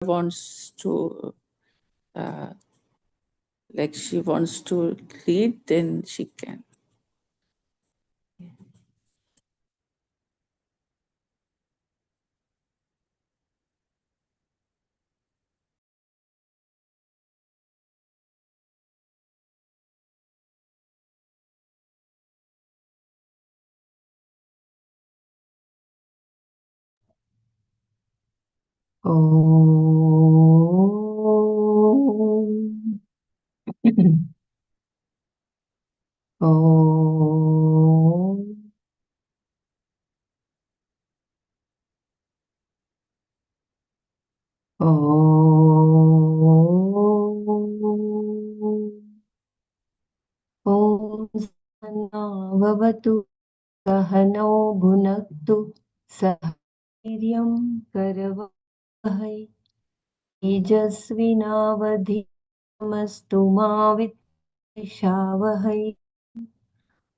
wants to, like she wants to read, then she can. Om. Om. Om. Om सहना भवतु सहनौ भुनक्तु सह वीर्यं करवावहै तेजस्विनावधीतमस्तु मा विद्विषावहै।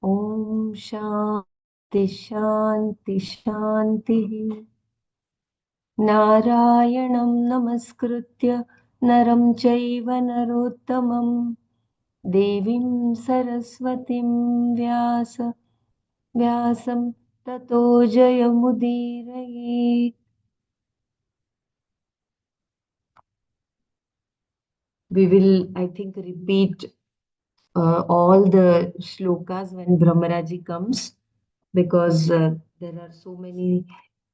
Om Shanti Shanti Shantiः. Narayanam Namaskritya Naram Chaiva Narottamam Devim Saraswatim Vyasam Tato Jayamudiraye. We will, I think, repeat all the shlokas when Brahmaraji comes, because there are so many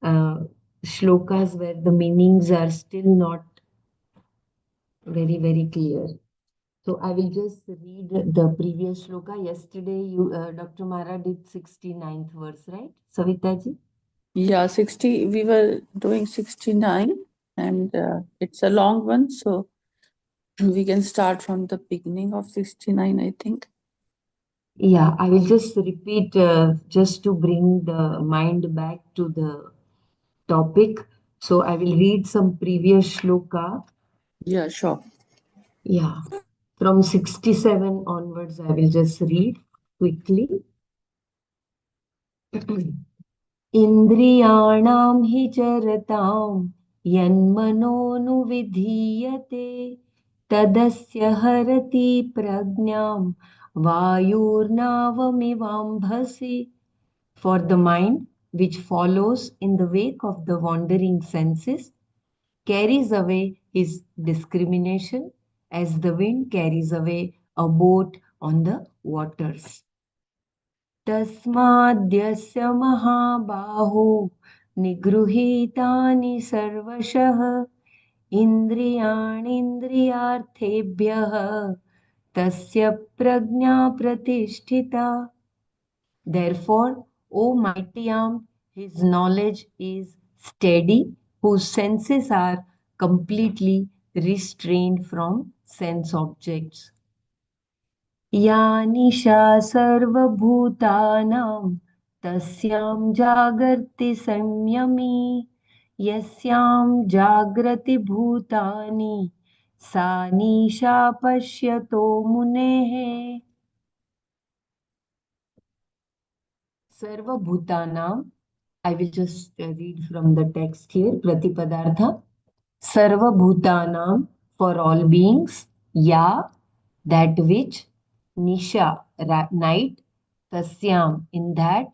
uh, shlokas where the meanings are still not very, very clear. So I will just read the previous shloka. Yesterday, Dr. Mara did 69th verse, right, Savitaji? Yeah, 60. We were doing 69, and it's a long one, so we can start from the beginning of 69, I think. Yeah, I will just repeat just to bring the mind back to the topic. So I will read some previous shloka. Yeah, sure. Yeah, from 67 onwards, I will just read quickly. इन्द्रियाणां हि चरतां यन्मनोनुविधीयते तदस्य हरति प्रज्ञां वायुर्नावमिवाम्भसि. For the mind, which follows in the wake of the wandering senses, carries away his discrimination as the wind carries away a boat on the waters. तस्माद्यस्य महाबाहो निगृहीतानि सर्वशः इन्द्रियाणीन्द्रियार्थेभ्यः तस्य प्रज्ञा प्रतिष्ठिता. Therefore, O mighty arm, his knowledge is steady, whose senses are completely restrained from sense objects. या निशा सर्वभूतानां तस्यां जागर्ति संयमी यस्यां जाग्रति भूतानि सा निशा पश्यतो मुनेः. Sarvabhutanam, I will just read from the text here, Pratipadartha. Sarvabhutanam, for all beings, Ya, that which, Nisha, night, Tasyam, in that,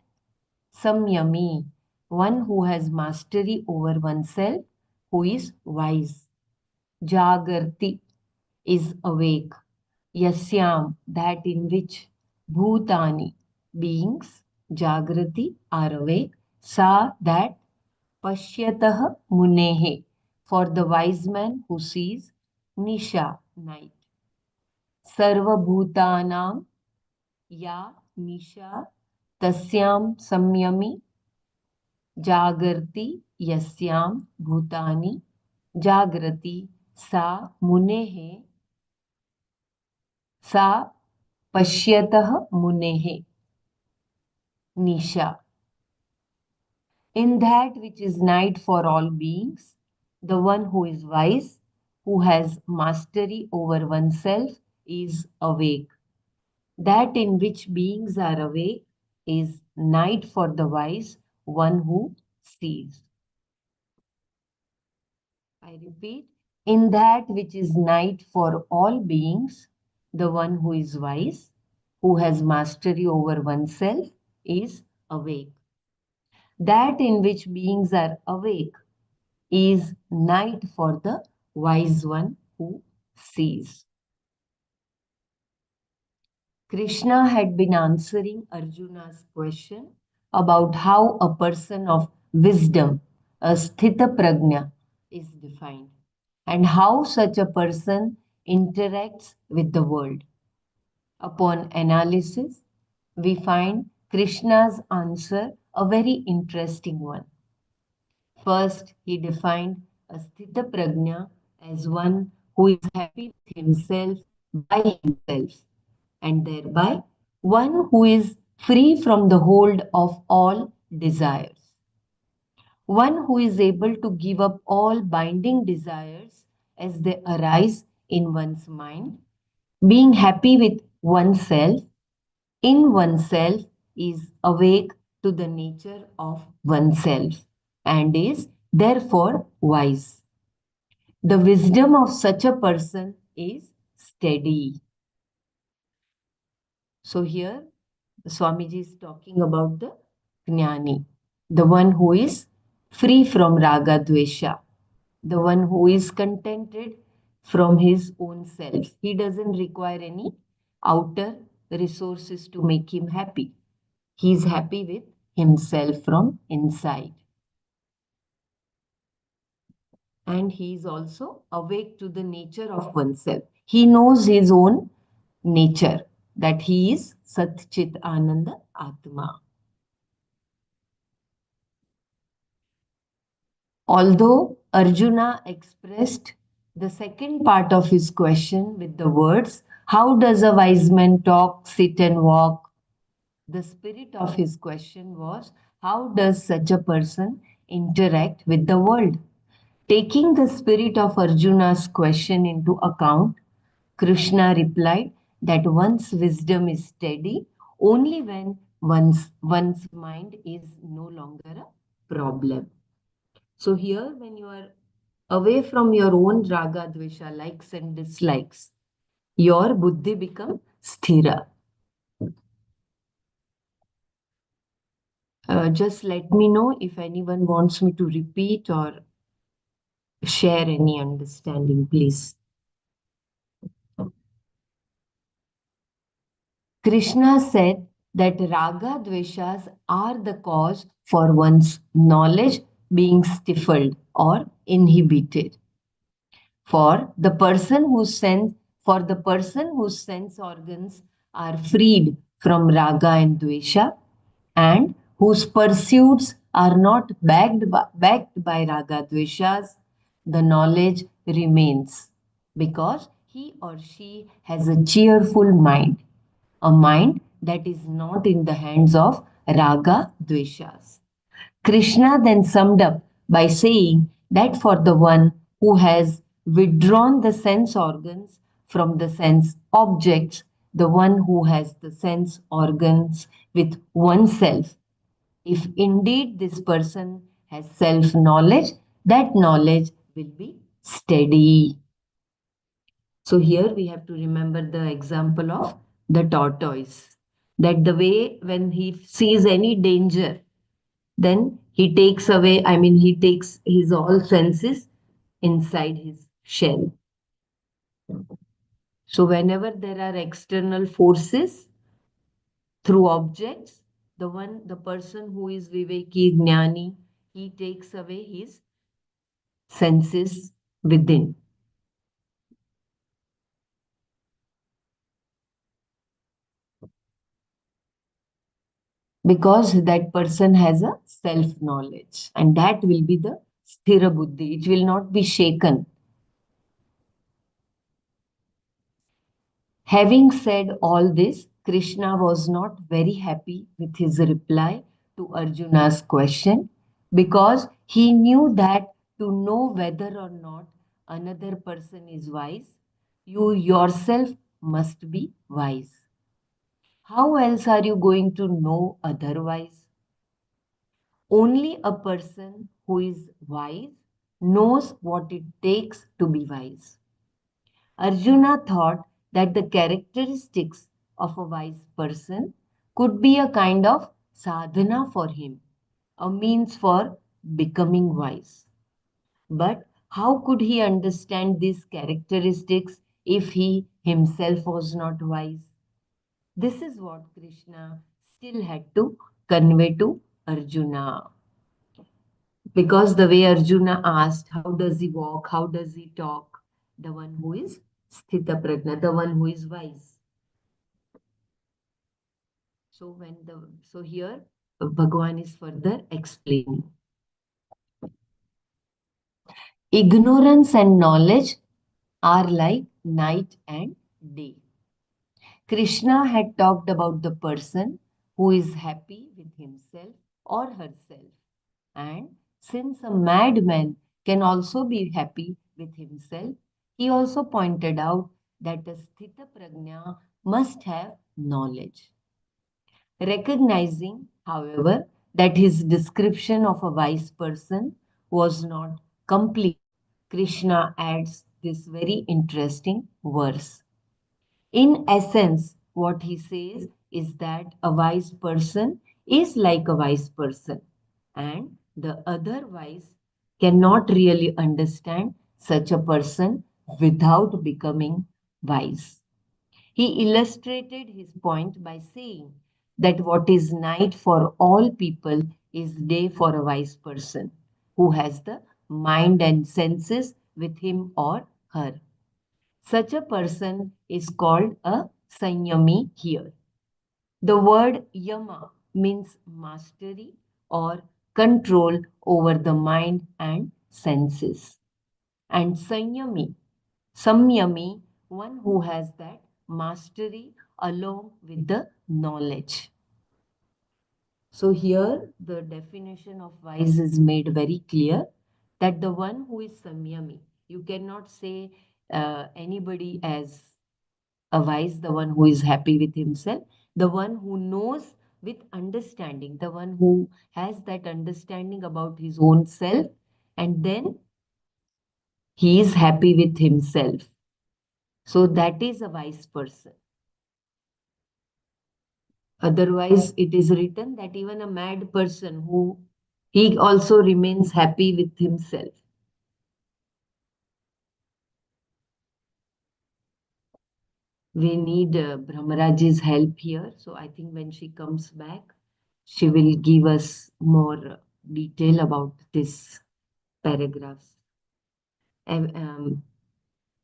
Samyami, one who has mastery over oneself, who is wise. Jagarti is awake. Yasyam, that in which, Bhutani, beings, Jagrati, are awake. Sa, that, Pashyatah Munehe, for the wise man who sees, Nisha, night. Sarva Bhutanam, Ya, Nisha, Tasyam Samyami, Jagarti, Yasyam, Bhutani, Jagrati, Sa, Munehe, Sa, Pashyatah Munehe, Nisha. In that which is night for all beings, the one who is wise, who has mastery over oneself, is awake. That in which beings are awake is night for the wise, one who sees. I repeat, In that which is night for all beings, the one who is wise, who has mastery over oneself, is awake. That in which beings are awake is night for the wise one who sees. Krishna had been answering Arjuna's question about how a person of wisdom, a sthita prajna, is defined and how such a person interacts with the world. Upon analysis, we find Krishna's answer a very interesting one. First, he defined a sthita prajna as one who is happy with himself by himself, and thereby one who is free from the hold of all desires. One who is able to give up all binding desires as they arise in one's mind, being happy with oneself, in oneself, is awake to the nature of oneself and is therefore wise. The wisdom of such a person is steady. So here Swamiji is talking about the Jnani, the one who is free from raga dvesha, the one who is contented from his own self. He doesn't require any outer resources to make him happy. He is happy with himself from inside. And he is also awake to the nature of oneself. He knows his own nature, that he is Sat Chit Ananda Atma. Although Arjuna expressed the second part of his question with the words, how does a wise man talk, sit, and walk? The spirit of his question was, how does such a person interact with the world? Taking the spirit of Arjuna's question into account, Krishna replied that one's wisdom is steady only when one's mind is no longer a problem. So here, when you are away from your own raga, dvesha, likes and dislikes, your buddhi become sthira. Just let me know if anyone wants me to repeat or share any understanding, please. Krishna said that raga dveshas are the cause for one's knowledge being stifled or inhibited. For the person whose sense for the person whose sense organs are freed from raga and dvesha and whose pursuits are not backed by raga dveshas, the knowledge remains because he or she has a cheerful mind, a mind that is not in the hands of raga dveshas. Krishna then summed up by saying that for the one who has withdrawn the sense organs from the sense objects, the one who has the sense organs with oneself, if indeed this person has self knowledge, that knowledge will be steady. So here we have to remember the example of the tortoise. That the way when he sees any danger, then he takes away, he takes his all senses inside his shell. So whenever there are external forces through objects, the person who is Viveki Jnani, he takes away his senses within. Because that person has a self knowledge and that will be the sthira buddhi, it will not be shaken. Having said all this, Krishna was not very happy with his reply to Arjuna's question because he knew that to know whether or not another person is wise, you yourself must be wise. How else are you going to know otherwise? Only a person who is wise knows what it takes to be wise. Arjuna thought that the characteristics of a wise person could be a kind of sadhana for him, a means for becoming wise. But how could he understand these characteristics if he himself was not wise? This is what Krishna still had to convey to Arjuna. Because the way Arjuna asked, how does he walk? How does he talk? The one who is Sthita Prajna, the one who is wise. So here Bhagwan is further explaining. Ignorance and knowledge are like night and day. Krishna had talked about the person who is happy with himself or herself. And since a madman can also be happy with himself, he also pointed out that a Sthita Prajna must have knowledge. Recognizing, however, that his description of a wise person was not complete, Krishna adds this very interesting verse. In essence, what he says is that a wise person is like a wise person, and the other wise cannot really understand such a person without becoming wise. He illustrated his point by saying that what is night for all people is day for a wise person who has the mind and senses with him or her. Such a person is called a sanyami here. The word yama means mastery or control over the mind and senses. And samyami, one who has that mastery along with the knowledge. So here the definition of wise is made very clear that the one who is samyami, you cannot say anybody as a wise, the one who is happy with himself, the one who knows with understanding, the one who has that understanding about his own self, and then he is happy with himself. So that is a wise person. Otherwise, it is written that even a mad person who he also remains happy with himself. We need Brahmaraji's help here. So I think when she comes back, she will give us more detail about this paragraphs.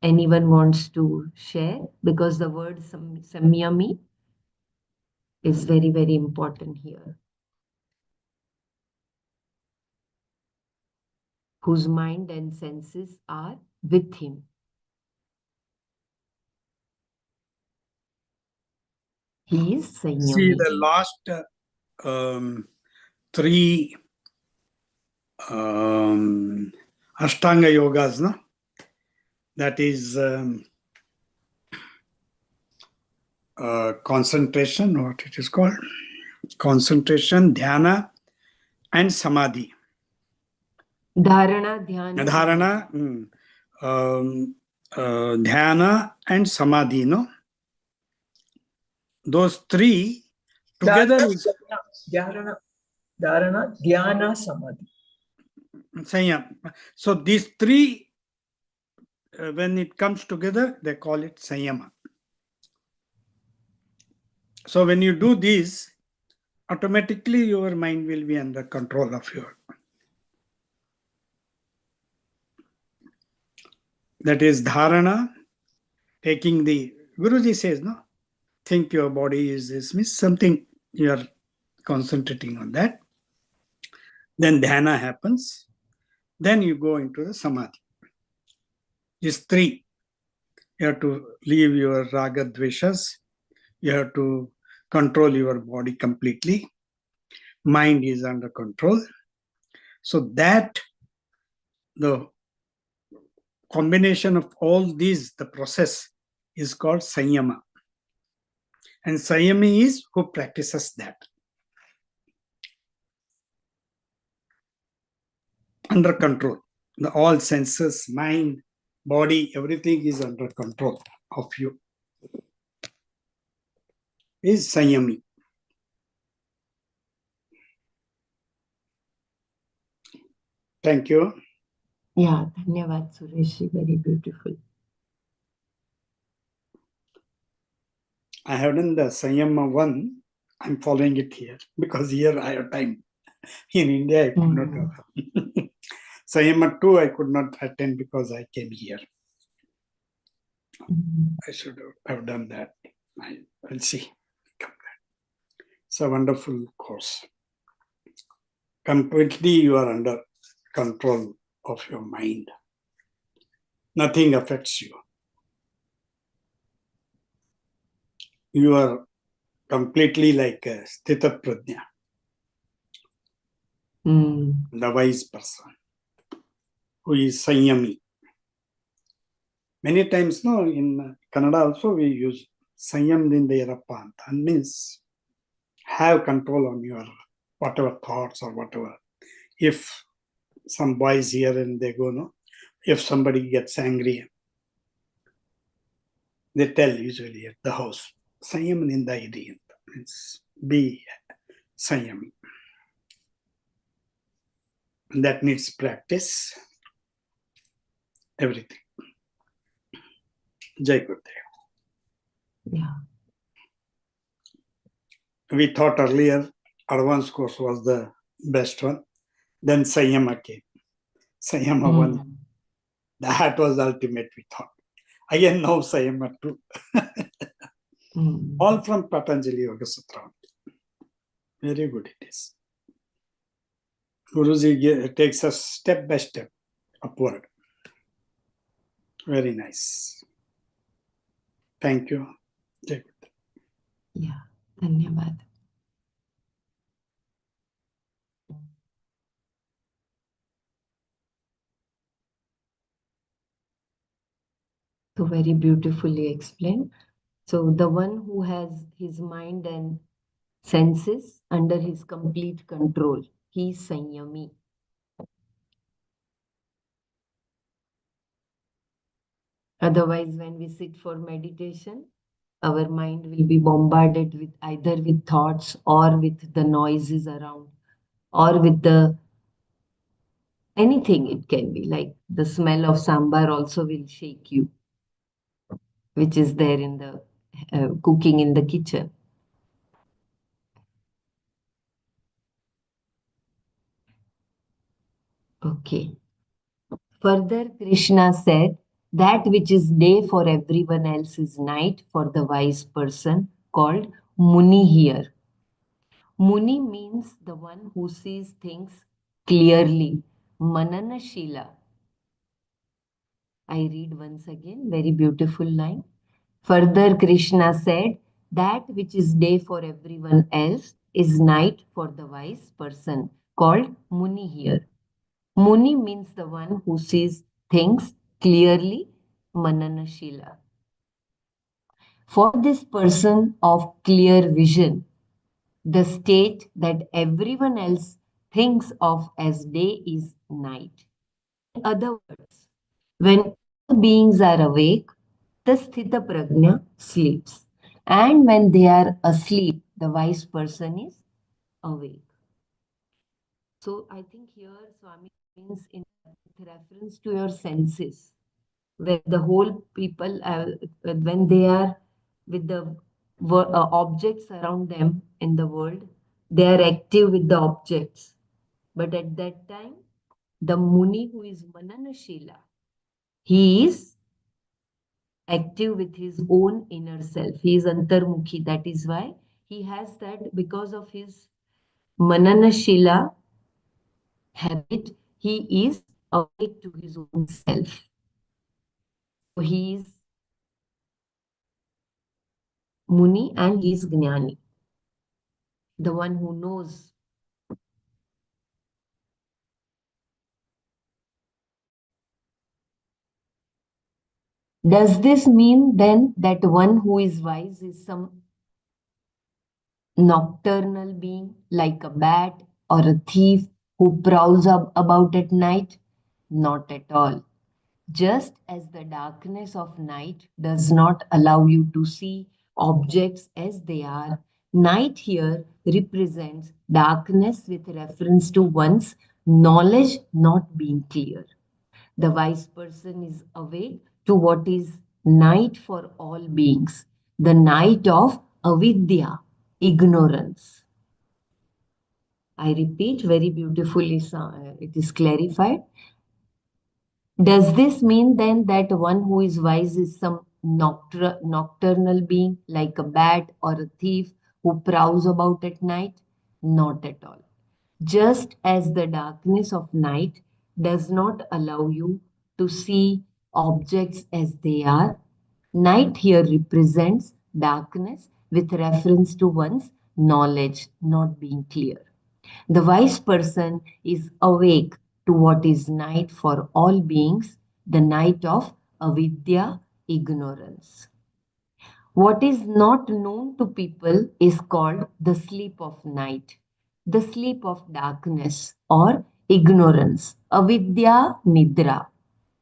Anyone wants to share? Because the word samyami is very, very important here. Whose mind and senses are with him. He is Sanyami. See the last three Ashtanga yogas, no? That is concentration, what it is called? Concentration, dhyana, and samadhi. Dharana, dhyana. Dhyana and samadhi, no? Those three together is Dharana, dhyana, samadhi. Sanyam. So these three, when it comes together, they call it Sanyama. So when you do this, automatically your mind will be under control of your. That is dharana, taking the, Guruji says, no? Think your body is this, means something you are concentrating on that. Then dhyana happens. Then you go into the samadhi. These three. You have to leave your raga dveshas. You have to control your body completely. Mind is under control. So that the combination of all these, the process is called sanyama. And sanyami is who practices that. Under control. all senses, mind, body, everything is under control of you, is Sanyami. Thank you. Yeah, dhanyavad Suresh, very beautiful. I have done the Sanyama 1. I'm following it here because here I have time. In India, I could not have. Sanyama 2, I could not attend because I came here. I should have done that. I'll see. It's a wonderful course. Completely you are under control of your mind. Nothing affects you. You are completely like a Sthita Prajna, the wise person who is Sanyami. Many times, no, in Kannada also we use Sanyam Dindayarappa. That means have control on your whatever thoughts or whatever. If some boys here and they go, no, if somebody gets angry, they tell usually at the house, Sanyam Nindayadi, means be Sanyami. That needs practice, everything. Jai Gurudev. Yeah. We thought earlier advanced course was the best one. Then Sanyama came. Sanyama 1. That was ultimate, we thought. Again, now Sanyama 2. All from Patanjali Yoga Sutra. Very good it is. Guruji takes us step by step upward. Very nice. Thank you. Jai Gurudev. Yeah, dhanyavad. So very beautifully explained. So the one who has his mind and senses under his complete control, he is Sanyami. Otherwise, when we sit for meditation, our mind will be bombarded with either with thoughts or with the noises around, or with the anything it can be. Like the smell of sambar also will shake you, which is there in the cooking in the kitchen. Okay. Further, Krishna said, that which is day for everyone else is night for the wise person, called Muni here. Muni means the one who sees things clearly. Manana Shila. I read once again, very beautiful line. Further, Krishna said, that which is day for everyone else is night for the wise person, called Muni here. Muni means the one who sees things clearly, Mananashila. For this person of clear vision, the state that everyone else thinks of as day is night. In other words, when all beings are awake, the Sthita Prajna sleeps. And when they are asleep, the wise person is awake. So I think here Swami means in reference to your senses, where the whole people, when they are with the objects around them in the world, they are active with the objects. But at that time, the Muni who is Mananashila, he is active with his own inner self. He is Antarmukhi. That is why he has that, because of his Mananashila habit, he is awake to his own self. So he is Muni and he is Gnani, the one who knows. Does this mean then that one who is wise is some nocturnal being like a bat or a thief who prowls about at night? Not at all. Just as the darkness of night does not allow you to see objects as they are, night here represents darkness with reference to one's knowledge not being clear. The wise person is awake to what is night for all beings, the night of avidya, ignorance. I repeat very beautifully, it is clarified. Does this mean then that one who is wise is some nocturnal being like a bat or a thief who prowls about at night? Not at all. Just as the darkness of night does not allow you to see objects as they are, night here represents darkness with reference to one's knowledge not being clear. The wise person is awake to what is night for all beings, the night of avidya, ignorance. What is not known to people is called the sleep of night, the sleep of darkness or ignorance, avidya nidra.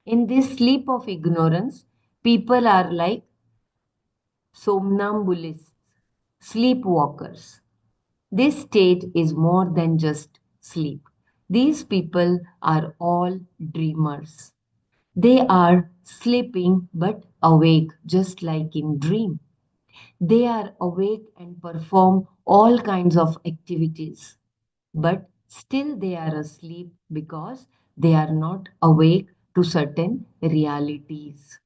In this sleep of ignorance, people are like somnambulists, sleepwalkers. This state is more than just sleep. These people are all dreamers. They are sleeping but awake, just like in dream. They are awake and perform all kinds of activities, but still they are asleep because they are not awake to certain realities.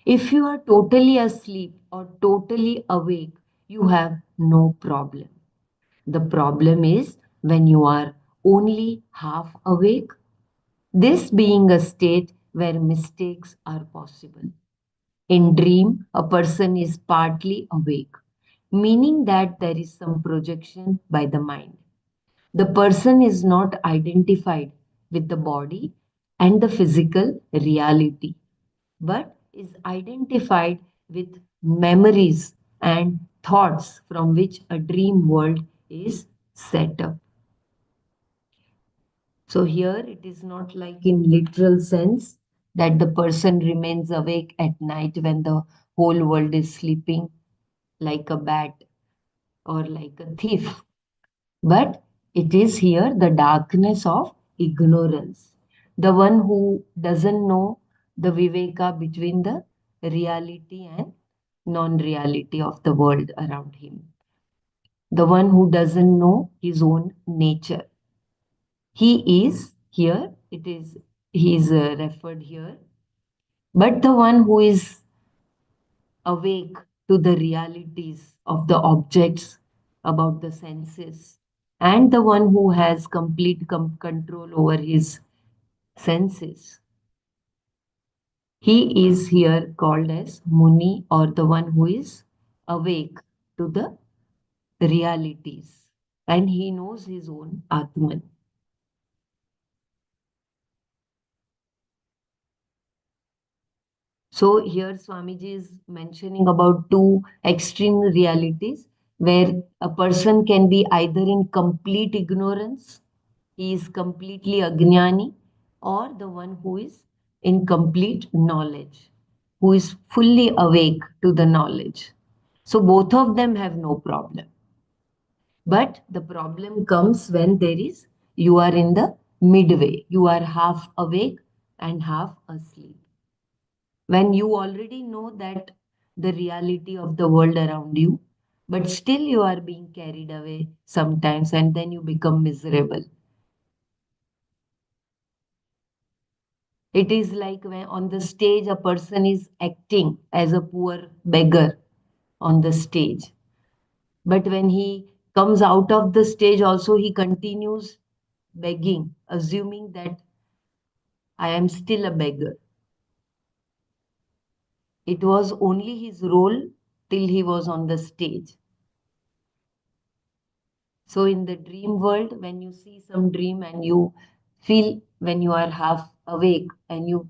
If you are totally asleep or totally awake, you have no problem. The problem is when you are only half awake, this being a state where mistakes are possible. In dream, a person is partly awake, meaning that there is some projection by the mind. The person is not identified with the body and the physical reality, but is identified with memories and thoughts from which a dream world is set up. So here it is not like in literal sense that the person remains awake at night when the whole world is sleeping like a bat or like a thief. But it is here the darkness of ignorance. The one who doesn't know the viveka between the reality and non-reality of the world around him. The one who doesn't know his own nature. He is here, he is referred here, but the one who is awake to the realities of the objects about the senses and the one who has complete control over his senses. He is here called as Muni or the one who is awake to the realities and he knows his own Atman. So here Swamiji is mentioning about two extreme realities where a person can be either in complete ignorance, he is completely ajnani, or the one who is in complete knowledge, who is fully awake to the knowledge. So both of them have no problem. But the problem comes when you are in the midway, you are half awake and half asleep when you already know that the reality of the world around you, but still you are being carried away sometimes and then you become miserable. It is like when on the stage a person is acting as a poor beggar on the stage. But when he comes out of the stage, also he continues begging, assuming that I am still a beggar. It was only his role till he was on the stage. So in the dream world, when you see some dream and you feel when you are half awake and you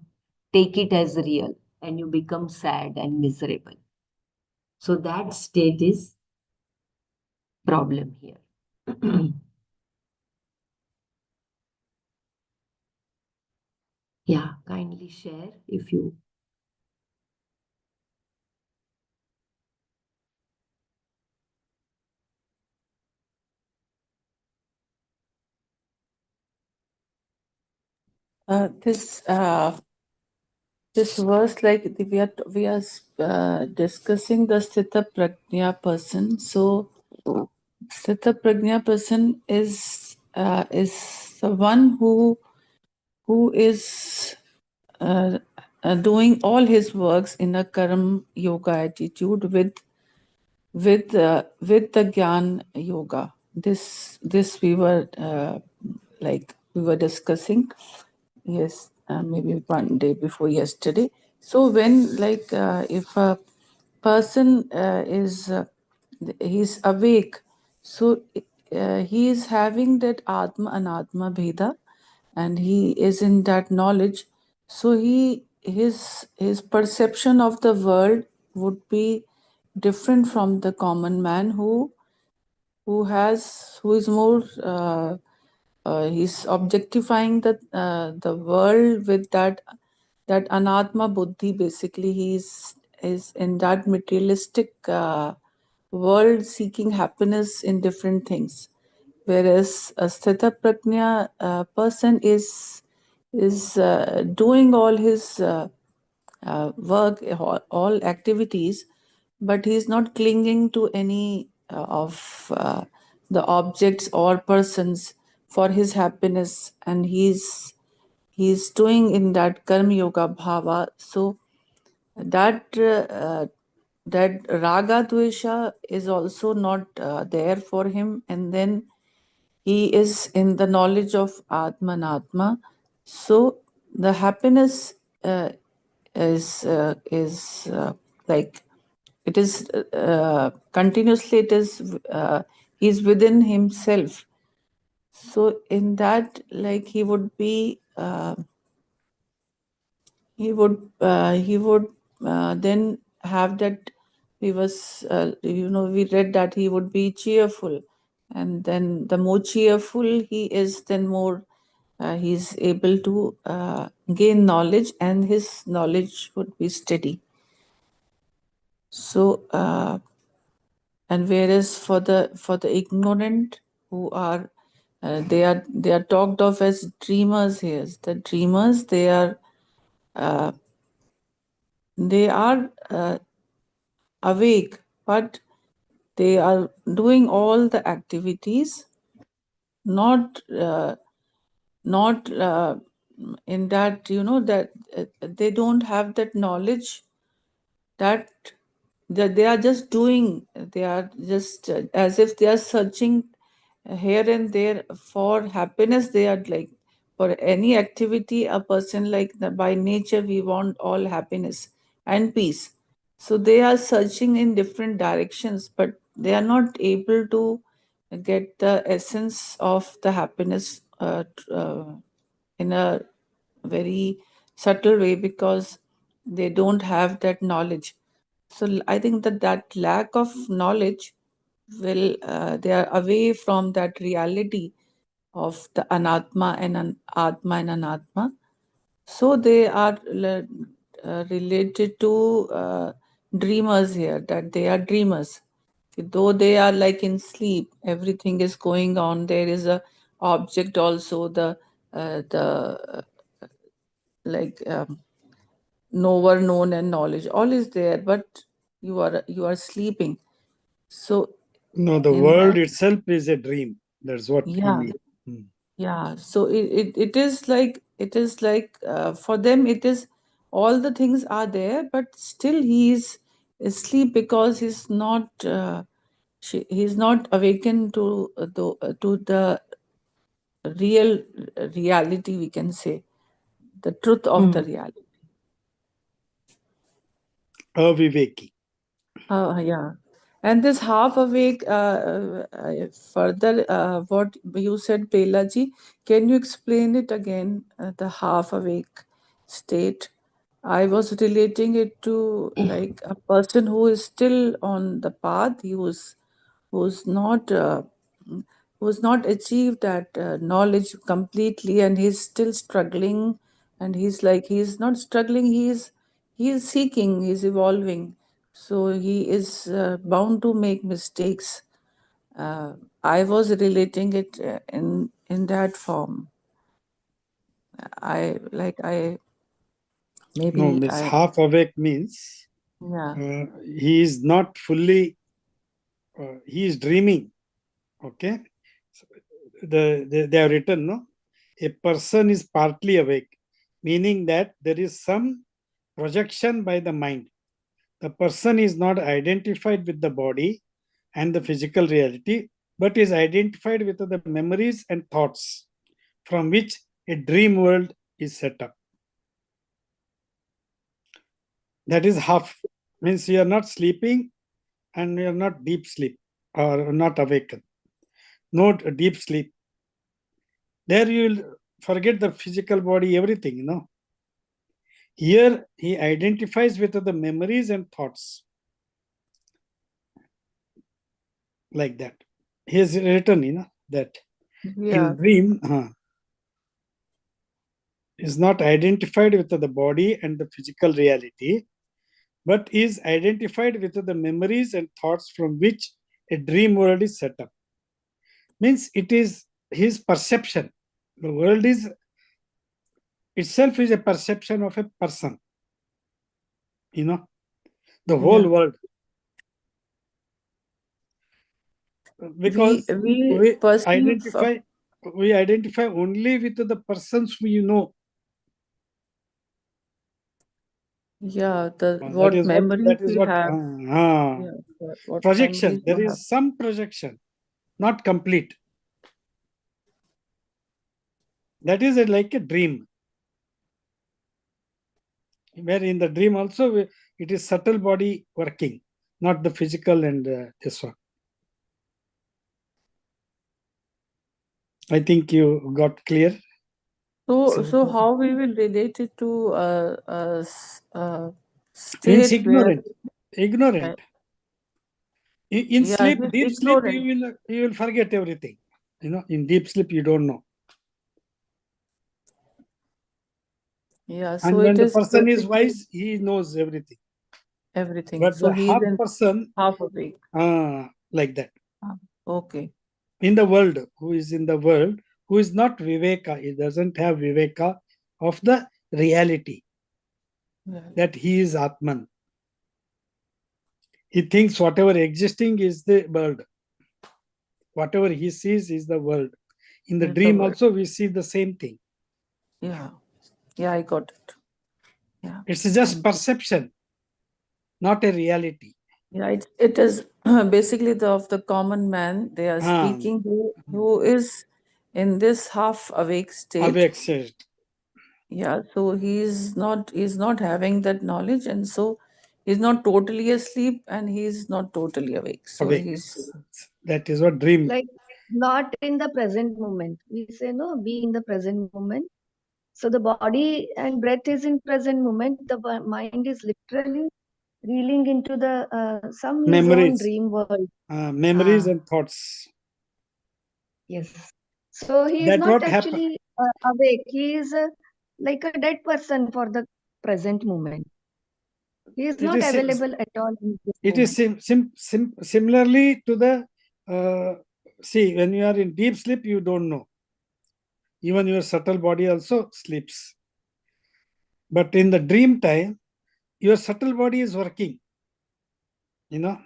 take it as real and you become sad and miserable. So that state is problem here. Yeah, kindly share if you. This verse, like we are discussing the Sthita Prajna person. So Sthita Prajna person is the one who is doing all his works in a karma yoga attitude with the Gyan yoga. This we were discussing. Yes, maybe one day before yesterday. So when if a person he's awake, so he is having that Atma Anatma Bheda, and he is in that knowledge. So his perception of the world would be different from the common man who is more he's objectifying the world with that anatma buddhi. Basically, is in that materialistic world, seeking happiness in different things, whereas a sthita prajna person is doing all his work, all activities, but he's not clinging to any of the objects or persons for his happiness, and he's doing in that karma yoga bhava. So that that raga dvesha is also not there for him, and then he is in the knowledge of atmanatma. So the happiness is like it is continuously, it is he's within himself. So in that, like, he would then have that, he was we read that he would be cheerful, and then the more cheerful he is, then more he's able to gain knowledge, and his knowledge would be steady. So and whereas for the ignorant who are they are talked of as dreamers here. The dreamers, uh, they are awake, but they are doing all the activities, not in that, that they don't have that knowledge, that they are just doing, they are just as if they are searching here and there for happiness. They are like, for any activity, a person, like by nature we want all happiness and peace. So they are searching in different directions, but they are not able to get the essence of the happiness in a very subtle way, because they don't have that knowledge. So I think that lack of knowledge will they are away from that reality of the anatma and atma and anatma. So they are related to dreamers here, that they are dreamers. Though they are like in sleep, everything is going on. There is a object also, the like knower, known, and knowledge. All is there, but you are sleeping. So No, the in world that, itself is a dream. That's what he yeah, means. Hmm. yeah. So it is like for them it is, all the things are there, but still he is asleep, because he's not awakened to the real reality, we can say, the truth of the reality. Aviveki. Yeah. And this half awake, further, what you said, Pelaji, can you explain it again, the half awake state? I was relating it to like a person who is still on the path, who's not who's not achieved that knowledge completely, and he's still struggling and he's not struggling, he is seeking, he's evolving, so he is bound to make mistakes. I was relating it in that form. I maybe No, means I half awake means yeah he is not fully, he is dreaming. Okay. So they have written, no, a person is partly awake, meaning that there is some projection by the mind. The person is not identified with the body and the physical reality, but is identified with the memories and thoughts from which a dream world is set up. That is half, means you are not sleeping and you are not deep sleep or not awakened. No deep sleep. There you will forget the physical body, everything, you know. Here he identifies with the memories and thoughts, like that. He has written, you know, that in yeah dream is not identified with the body and the physical reality, but is identified with the memories and thoughts from which a dream world is set up. Means it is his perception. The world is itself is a perception of a person, you know, the whole yeah world. Because we we perceive identify we identify only with the persons we know. yeah the That what is what memories that is we what have. Yeah, what memories projection. we There have. is some projection, not complete. That is like a dream, where in the dream also it is subtle body working, not the physical and this one. I think you got clear. So how we will relate it to Means state where ignorant, ignorant. In yeah sleep, he's deep sleep, ignorant. you will forget everything. You know, in deep sleep you don't know. Yeah, so And when it the is person is basically wise, he knows everything. everything. But So the he's half in person, half awake. like that. Okay. In the world, who is in the world, who is not Viveka, he doesn't have Viveka of the reality Yeah. that he is Atman. He thinks whatever existing is the world. Whatever he sees is the world. In the Is the dream word. also we see the same thing. Yeah. Yeah, I got it. Yeah. It's just Thank you. perception, not a reality. Yeah, it is basically the of the common man. They are Ah, speaking who is in this half awake state. awake said, Yeah, so he's not having that knowledge, and so he's not totally asleep and he's not totally awake. So awake. he's That is what dream. Like not in the present moment. We say no, be in the present moment. So the body and breath is in present moment. The mind is literally reeling into the some his own Memories, dream world. memories and thoughts. Yes. So he is That not what happen. actually awake. He is like a dead person for the present moment. He is It not is available at all in this it is moment. similarly to the see, when you are in deep sleep you don't know, even your subtle body also sleeps, but in the dream time your subtle body is working, you know,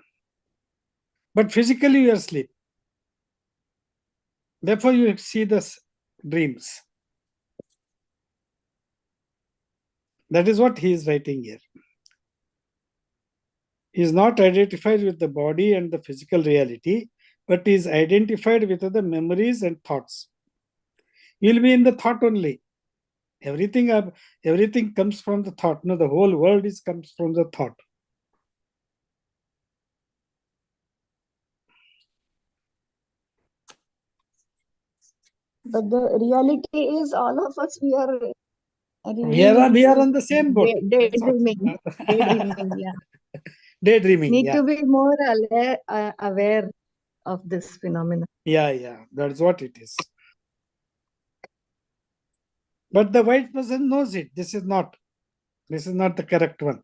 but physically you are asleep. Therefore you see the dreams. That is what he is writing here. He is not identified with the body and the physical reality, but is identified with the memories and thoughts. You will be in the thought only. Everything comes from the thought. No, the whole world comes from the thought. But the reality is all of us, we are reeling We are into on the same boat. That's what. daydreaming. Daydreaming, yeah. Daydreaming, Need yeah. to be more aware of this phenomenon. Yeah, that's what it is. But the wise person knows it. This is not the correct one.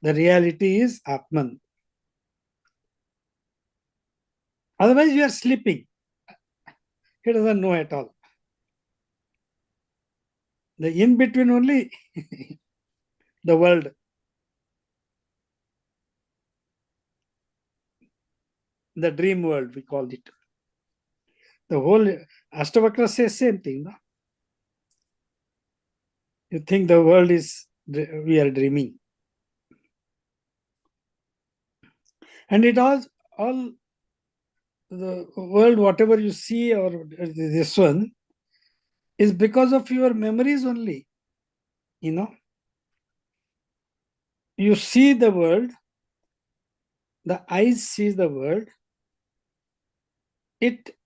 The reality is Atman. Otherwise, you are sleeping. He doesn't know at all. The in-between only, the world. The dream world, we call it. The whole Ashtavakra says same thing. No? You think the world is, we are dreaming. And it all the world, whatever you see, or this one, is because of your memories only. You know, you see the world, the eyes sees the world, it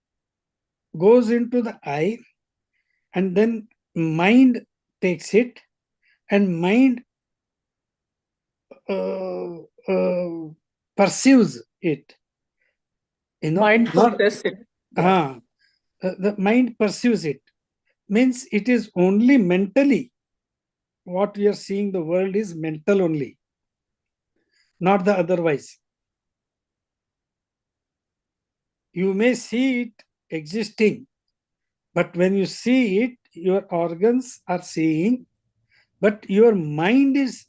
goes into the eye, and then mind takes it, and mind perceives it. You know, Mind not process it. Yeah. the mind perceives it. Means it is only mentally. What we are seeing, the world is mental only, not the otherwise. You may see it existing, but when you see it, your organs are seeing, but your mind is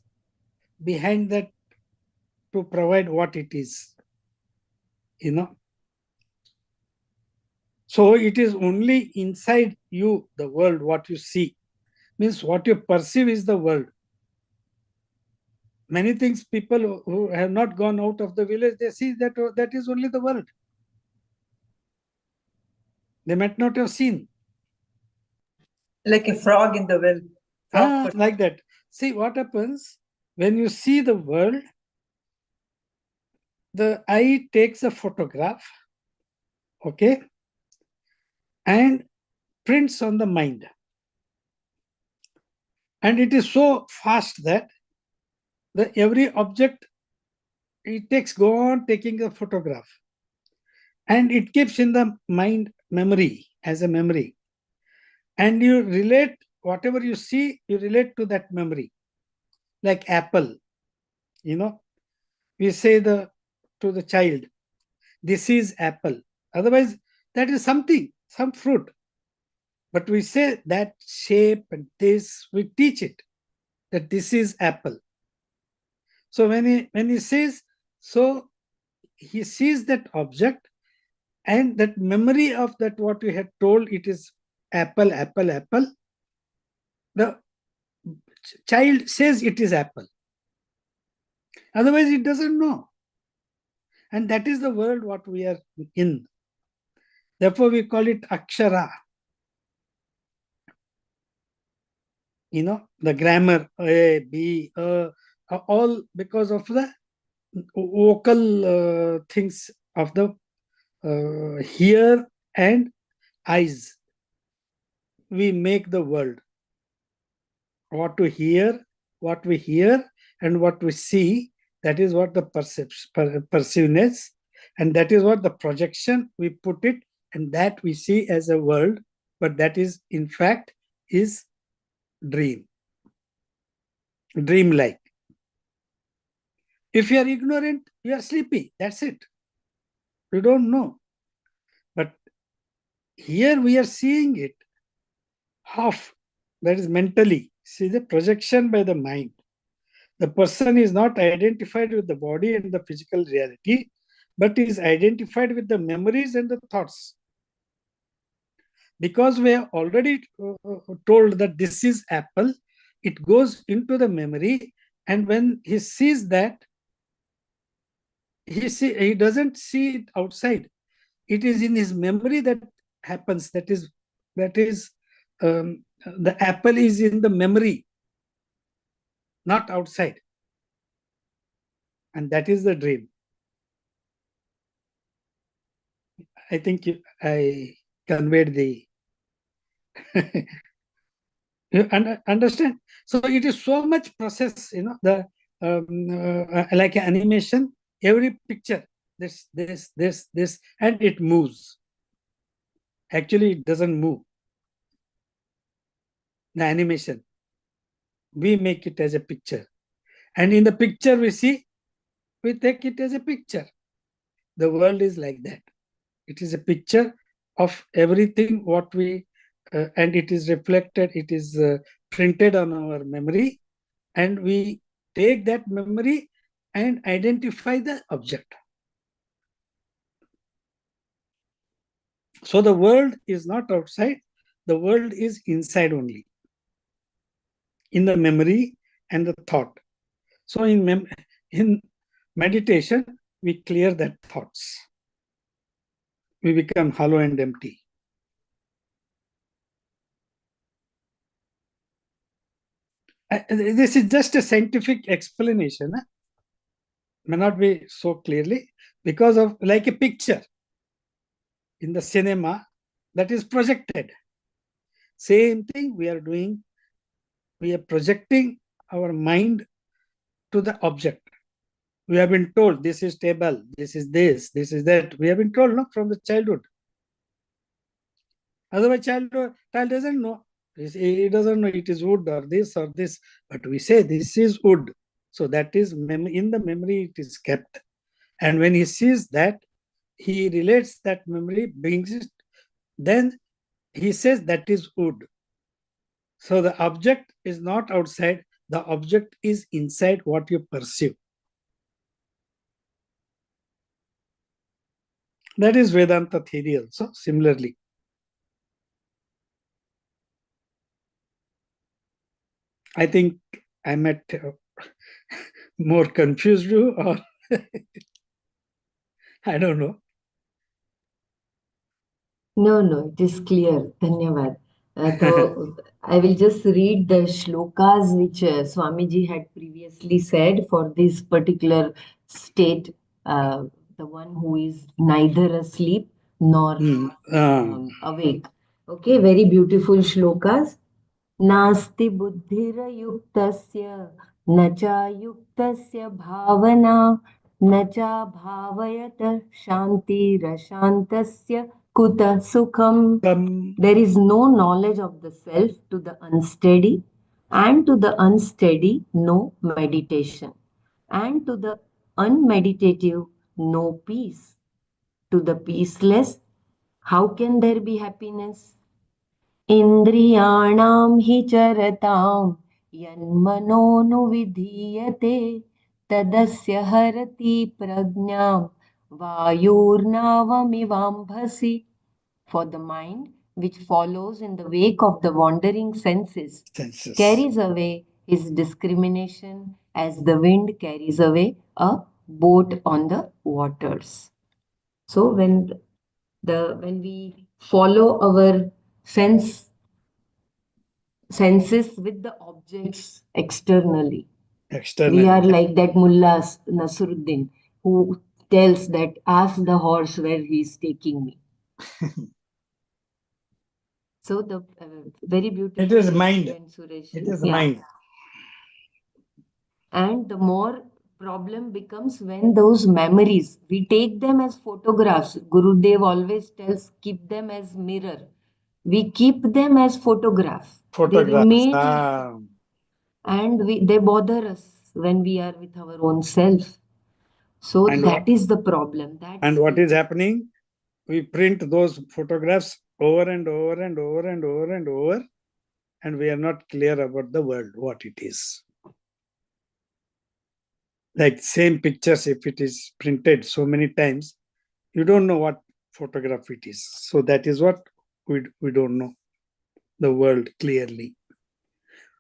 behind that to provide what it is. You know. So it is only inside you, the world, what you see. Means what you perceive is the world. Many things, people who have not gone out of the village, they see that that is only the world. They might not have seen. Like a frog in the well. Frog Like that. See what happens when you see the world, the eye takes a photograph, okay, and prints on the mind. And it is so fast that every object, it takes, go on taking a photograph. And it keeps in the mind memory, as a memory. And you relate, whatever you see, you relate to that memory. Like apple, you know, we say to the child, this is apple. Otherwise, that is something, some fruit. But we say that shape and this, we teach it that this is apple. So when he says, so he sees that object, and that memory of that what we had told, it is apple, apple, apple. The child says it is apple. Otherwise, it doesn't know. And that is the world what we are in. Therefore, we call it akshara. You know, the grammar, A, B, all because of the vocal things of the hear and eyes. We make the world. What we hear, and what we see, that is what the perceiveness, and that is what the projection we put it, and that we see as a world, but that is in fact is dreamlike. If you are ignorant, you are sleepy. That's it. You don't know. But here we are seeing it half. That is mentally. See the projection by the mind. The person is not identified with the body and the physical reality, but is identified with the memories and the thoughts. Because we have already told that this is apple, it goes into the memory, and when he sees that, he doesn't see it outside. It is in his memory that happens. That is the apple is in the memory, not outside. And that is the dream. I think I conveyed the you understand. So it is so much process, you know, the like an animation, every picture, this, and it moves. Actually, it doesn't move. the animation. We make it as a picture. And in the picture we see, we take it as a picture. The world is like that. It is a picture of everything what we, and it is reflected, it is printed on our memory, and we take that memory and identify the object. So the world is not outside, the world is inside only, in the memory and the thought. So in meditation, we clear that thoughts. We become hollow and empty. This is just a scientific explanation. May not be so clearly, because of like a picture in the cinema that is projected. Same thing we are doing. We are projecting our mind to the object. We have been told this is table, this is this is that. We have been told, no, from the childhood. Otherwise, child doesn't know. He doesn't know it is wood or this or this. But we say this is wood. So that is in the memory it is kept. And when he sees that, he relates that memory, brings it, then he says that is wood. So the object is not outside, the object is inside what you perceive. That is Vedanta theory also, similarly. I think I might more confused you, or I don't know. No, it is clear. Dhanyavad. So I will just read the shlokas which Swamiji had previously said for this particular state, the one who is neither asleep nor awake. Okay, very beautiful shlokas. नास्ति बुद्धिरयुक्तस्य न चायुक्तस्य भावना न चाभावयत शान्तिरशान्तस्य कुतः सुखम्. There is no knowledge of the self to the unsteady, and to the unsteady no meditation, and to the unmeditative no peace. To the peaceless, how can there be happiness? इन्द्रियाणां हि चरतां यन्मनोनुविधीयते तदस्य हरति प्रज्ञां वायुर्नावमिवाम्भसि. For the mind which follows in the wake of the wandering senses carries away his discrimination as the wind carries away a boat on the waters. So when we follow our senses with the objects externally, we are like that Mullah Nasruddin who tells that ask the horse where he is taking me. So the very beautiful. It is mind. Suresh, it is mind. And the more problem becomes when those memories, we take them as photographs. Gurudev always tells, keep them as mirror. We keep them as photographs. They remain, and they bother us when we are with our own self. So and that is the problem. And what is happening? We print those photographs over and over and over and over and over, and we are not clear about the world, what it is. Like same pictures, if it is printed so many times, you don't know what photograph it is. So that is what we don't know the world clearly.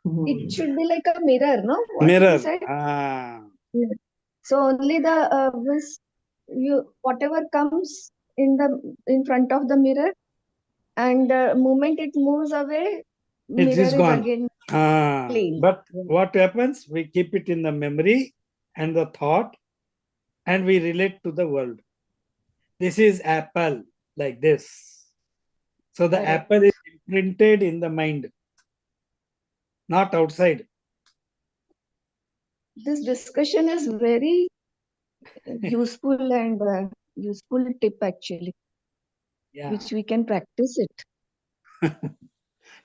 It should be like a mirror, no? What mirror. Yeah. So only the whatever comes in front of the mirror, and the moment it moves away, mirror is again clean. But what happens? We keep it in the memory and the thought, and we relate to the world. This is apple, like this. So the apple is imprinted in the mind, not outside. This discussion is very useful and useful tip actually, which we can practice it.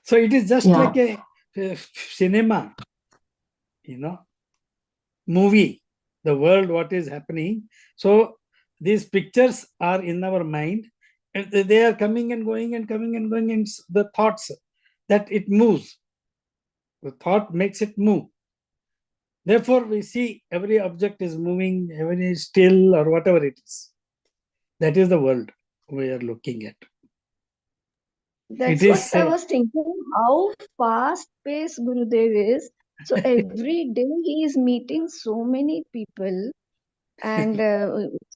So it is just like a cinema, movie, the world, what is happening. So these pictures are in our mind, and they are coming and going and coming and going, and the thoughts that it moves. The thought makes it move. Therefore, we see every object is moving, every still or whatever it is. That is the world we are looking at. That's It what is I was thinking, how fast-paced Gurudev is. So every day he is meeting so many people, and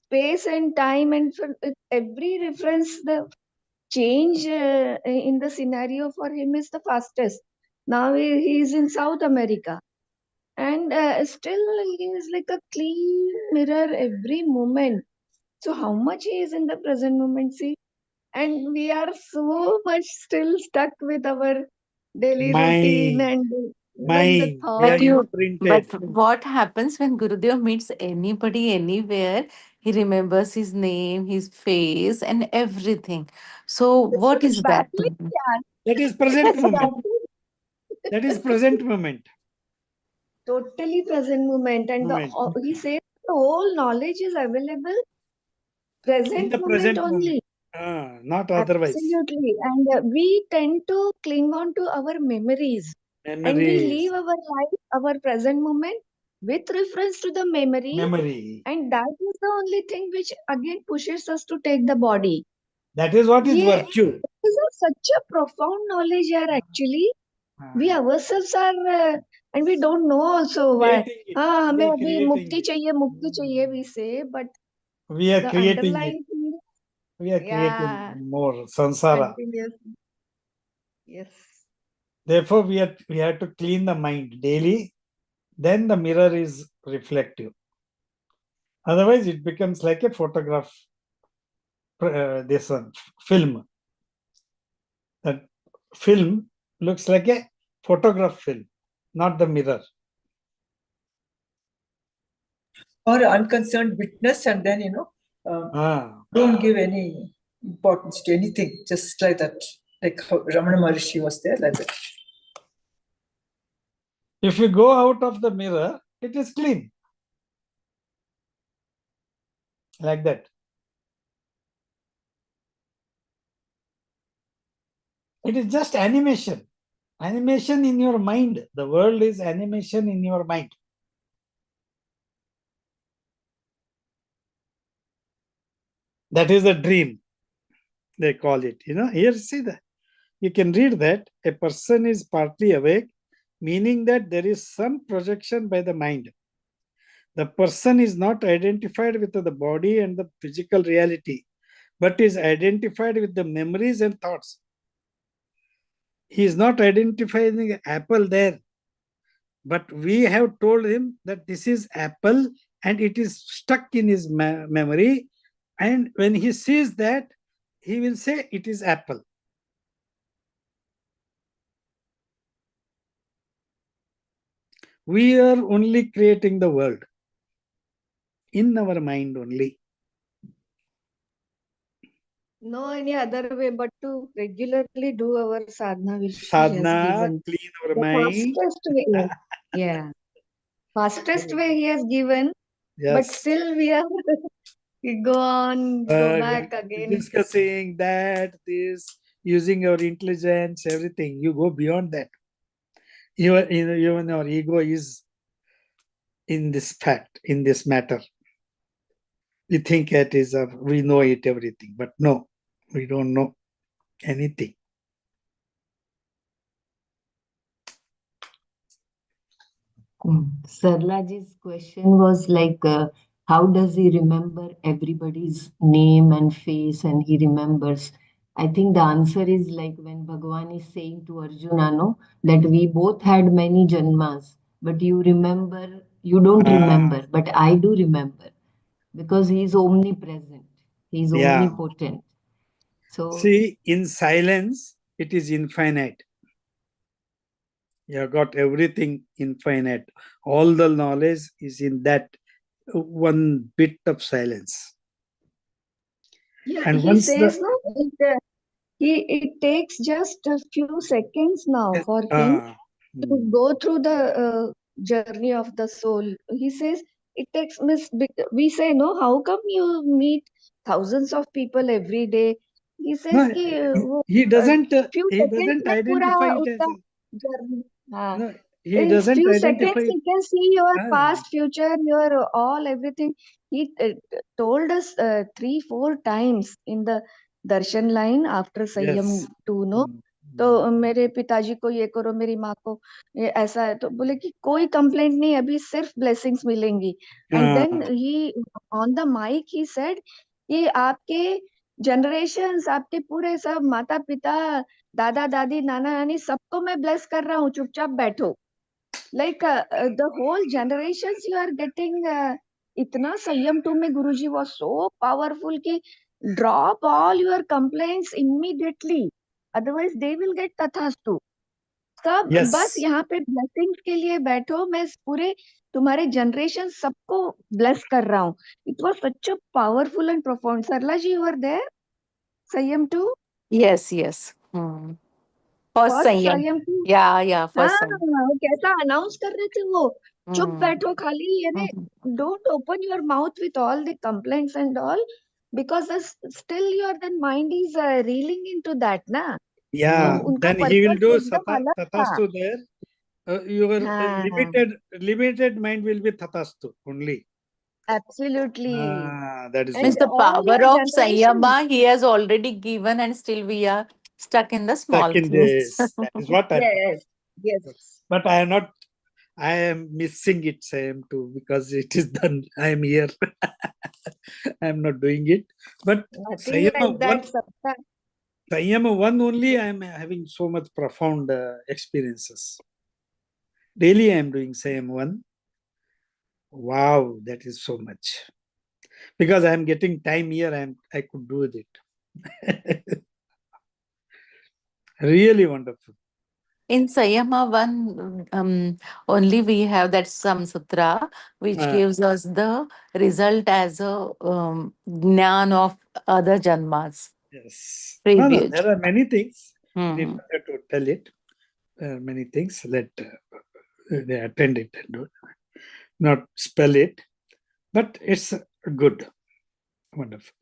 space and time, and for every reference, the change in the scenario for him is the fastest. Now he is in South America, and still he is like a clean mirror every moment. So how much he is in the present moment, see? And we are so much still stuck with our daily routine mind, and the mind, we are But thought. you, but imprinted. what happens when Gurudev meets anybody anywhere? He remembers his name, his face, and everything. So, It's what like is that to battling, him? yeah. That is present It's moment. That is battling. present moment. Totally present moment, and Moment. he says the whole knowledge is available In present the moment present moment. only. Not otherwise. Absolutely. And we tend to cling on to our memories, and we Memories. live our life, our present moment with reference to the memory. Memory. And that is the only thing which again pushes us to take the body. That is what is Yeah, virtue. this is such a profound knowledge here actually. We ourselves are, and we don't know also why. Creating it. हाँ We हमें are अभी creating मुक्ति चाहिए we say, but it. We are the creating it. underlying thing, We are creating yeah, more samsara. continuous. Yes. Therefore, we have to clean the mind daily. Then the mirror is reflective. Otherwise, it becomes like a photograph. This one, film. That film looks like a photograph film, not the mirror. Or unconcerned witness, and then don't give any importance to anything, just like that, like how Ramana Maharishi was there, like that. If you go out of the mirror, it is clean. Like that. It is just animation. Animation in your mind. The world is animation in your mind. That is a dream, they call it. Here, see that. You can read that a person is partly awake, meaning that there is some projection by the mind. The person is not identified with the body and the physical reality, but is identified with the memories and thoughts. He is not identifying apple there, but we have told him that this is apple and it is stuck in his memory. And when he sees that, he will say it is apple. We are only creating the world in our mind only. No any other way but to regularly do our sadhana which he has Sadhana, given. clean our The mind. fastest way. Yeah. Fastest way he has given, but Yes. still we are we go on, go back again. Discussing that, this, using your intelligence, everything. You go beyond that. Even your ego is in this fact, in this matter. We think it is, we know it, everything, but no, we don't know anything. Sarlaji's question was like, how does he remember everybody's name and face and he remembers? I think the answer is like when Bhagavan is saying to Arjuna, no, that we both had many janmas, but you don't remember, but I do remember because he is omnipresent, he is Yeah. omnipotent. So, See, in silence, it is infinite. You have got everything infinite. All the knowledge is in that one bit of silence. Yeah, And he once says no, it takes just a few seconds now for him to go through the journey of the soul. He says it takes we say no, how come you meet thousands of people every day? He says No, कि he few seconds doesn't में पूरा identify it as उसका a, journey. हाँ. no, he In doesn't few identify seconds it. he can see your Ah, past, future, your all everything. He told us 3-4 times in the darshan line after Sayyam yes. to know. तो मेरे पिताजी को ये करो, मेरी माँ को ये ऐसा है, तो बोले कि कोई कंप्लेंट नहीं, अभी सिर्फ ब्लेसिंग्स मिलेंगी. And then he on the mic he said कि आपके जनरेशंस, आपके पूरे सब माता पिता, दादा दादी, नाना नानी, सबको मैं ब्लेस कर रहा हूँ, चुपचाप बैठो. Like the whole generations you are getting. Itna Sayyam to me Guruji was so powerful कि drop all your complaints immediately, otherwise they will get tathastu. सब बस Yes. यहाँ पे blessings के लिए बैठो, मैं पूरे तुम्हारे generation सबको bless कर रहा हूँ. It was such a powerful and profound. Sarla ji, you were there? Sayyam too? Yes. First First Sanyam. Sayyam too? Yeah, हाँ, first Sanyam. वो कैसा अनाउंस कर रहे थे वो, चुप Hmm. बैठो खाली, यानी Mhm. don't open your mouth with all the complaints and all, because still your then mind is reeling into that ना. Yeah. तो उनका Then he will purpose do एकदम अलग था. tatastu there. Your हाँ, limited mind will be tatastu only. absolutely. That is Means And what. the all power your of generations. Sanyama he has already given, and still we are stuck in the Stuck small in things. this. That is what I'm talking. Yes, yes. But I am not. I am missing it, same too, because it is done. I am here. I am not doing it. But Nothing like that. Sabka. Sanyama one only, I am having so much profound experiences. Daily I am doing Sanyama one. Wow, that is so much. Because I am getting time here, I could do it. Really wonderful. In Sayama 1, only we have that Samsutra, which gives us the result as a jnana of other janmas. Yes. No, Previous. there are many things. It is Hmm. better to tell it. There are many things. Let they attend it and do, not spell it. But it's good. Wonderful.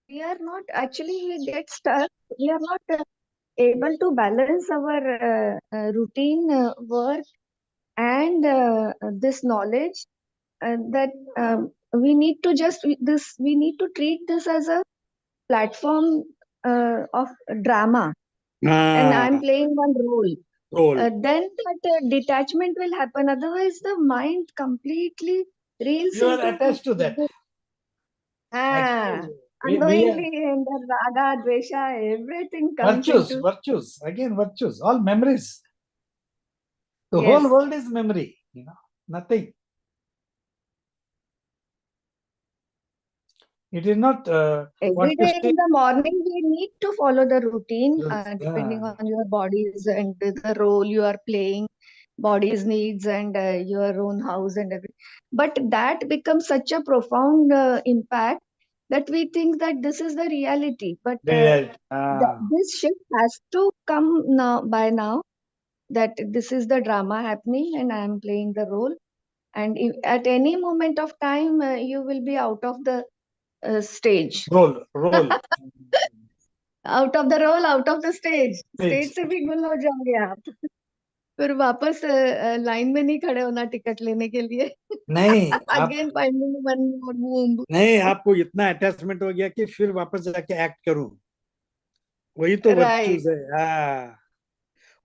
We are not actually, we get stuck. We are not able to balance our routine work and this knowledge, that we need to we need to treat this as a platform of drama, and I'm playing one role. Role. Then that detachment will happen, otherwise the mind completely reels You are into attached to that. Actually, we are unknowingly, and the raga, dvesha, everything comes into. virtues. Again, virtues. All memories. The Yes. whole world is memory. Nothing. It is not what Every you day say. in the morning, we need to follow the routine, Yes. depending on your bodies and the role you are playing, body's needs, and your own house and everything. But that becomes such a profound impact that we think that this is the reality. But this shift has to come now, by now, that this is the drama happening and I am playing the role. And if, at any moment of time, you will be out of the stage. Role. Out of the role, out of the stage. Stage से भी गुल हो जाओगे आप. फिर वापस line में नहीं खड़े होना टिकट लेने के लिए. नहीं again finding one more move. नहीं, आपको इतना अटैचमेंट हो गया कि फिर वापस जाके एक्ट करूं. वही तो वर्च्यूज है.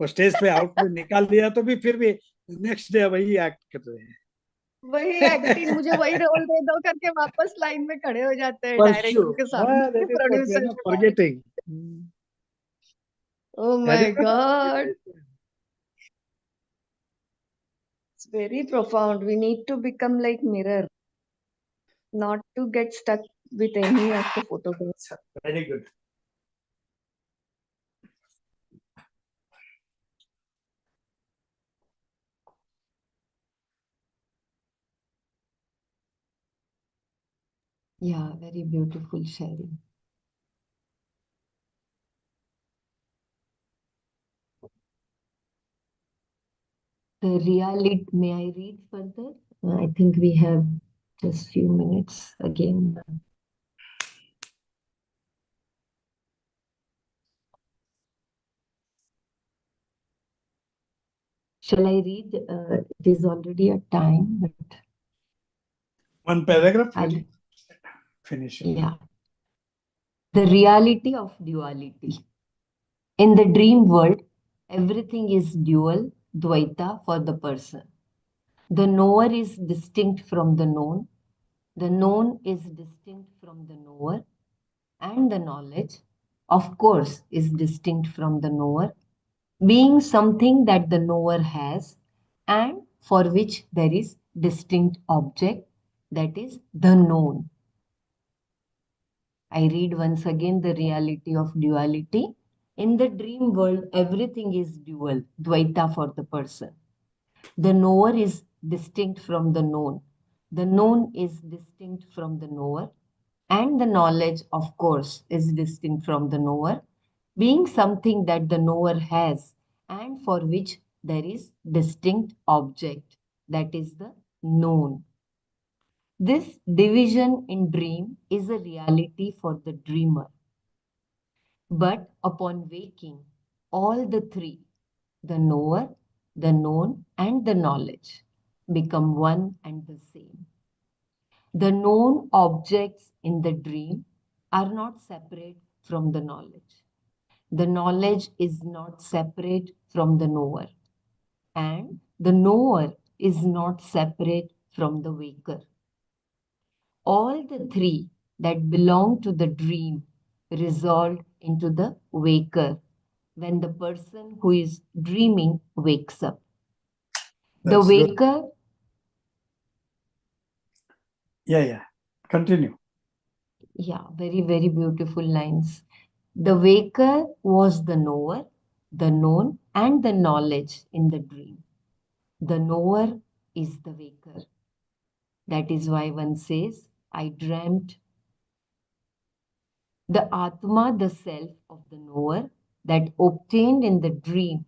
वो स्टेज पे आउट में निकाल दिया तो भी फिर भी नेक्स्ट डे वही एक्ट कर रहे हैं. वही एक्टिंग, मुझे वही रोल दे दो करके वापस लाइन में खड़े हो जाते हैं डायरेक्टर के सामने, प्रोड्यूसर के सामने. Forgetting. Oh my God. It's very profound. We need to become like mirror, not to get stuck with any of the photographs. Very good. Yeah, very beautiful sharing. The reality, may I read further? I think we have just few minutes again. Shall I read? It is already a time, but One paragraph, I'll finish it. yeah. The reality of duality. In the dream world, everything is dual, dvaita for the person. The knower is distinct from the known. The known is distinct from the knower. And the knowledge, of course, is distinct from the knower, being something that the knower has and for which there is distinct object, that is the known. I read once again the reality of duality. In the dream world, everything is dual, dvaita for the person. The knower is distinct from the known. The known is distinct from the knower. And the knowledge, of course, is distinct from the knower, being something that the knower has and for which there is distinct object, that is the known. This division in dream is a reality for the dreamer. But upon waking, all the three, the knower, the known, and the knowledge, become one and the same. The known objects in the dream are not separate from the knowledge. The knowledge is not separate from the knower, and the knower is not separate from the waker. All the three that belong to the dream resolve into the waker when the person who is dreaming wakes up. The That's good. waker, Yeah. Continue. yeah, very, very beautiful lines. The waker was the knower, the known, and the knowledge in the dream. The knower is the waker. That is why one says, I dreamt. The Atma, the self of the knower that obtained in the dream,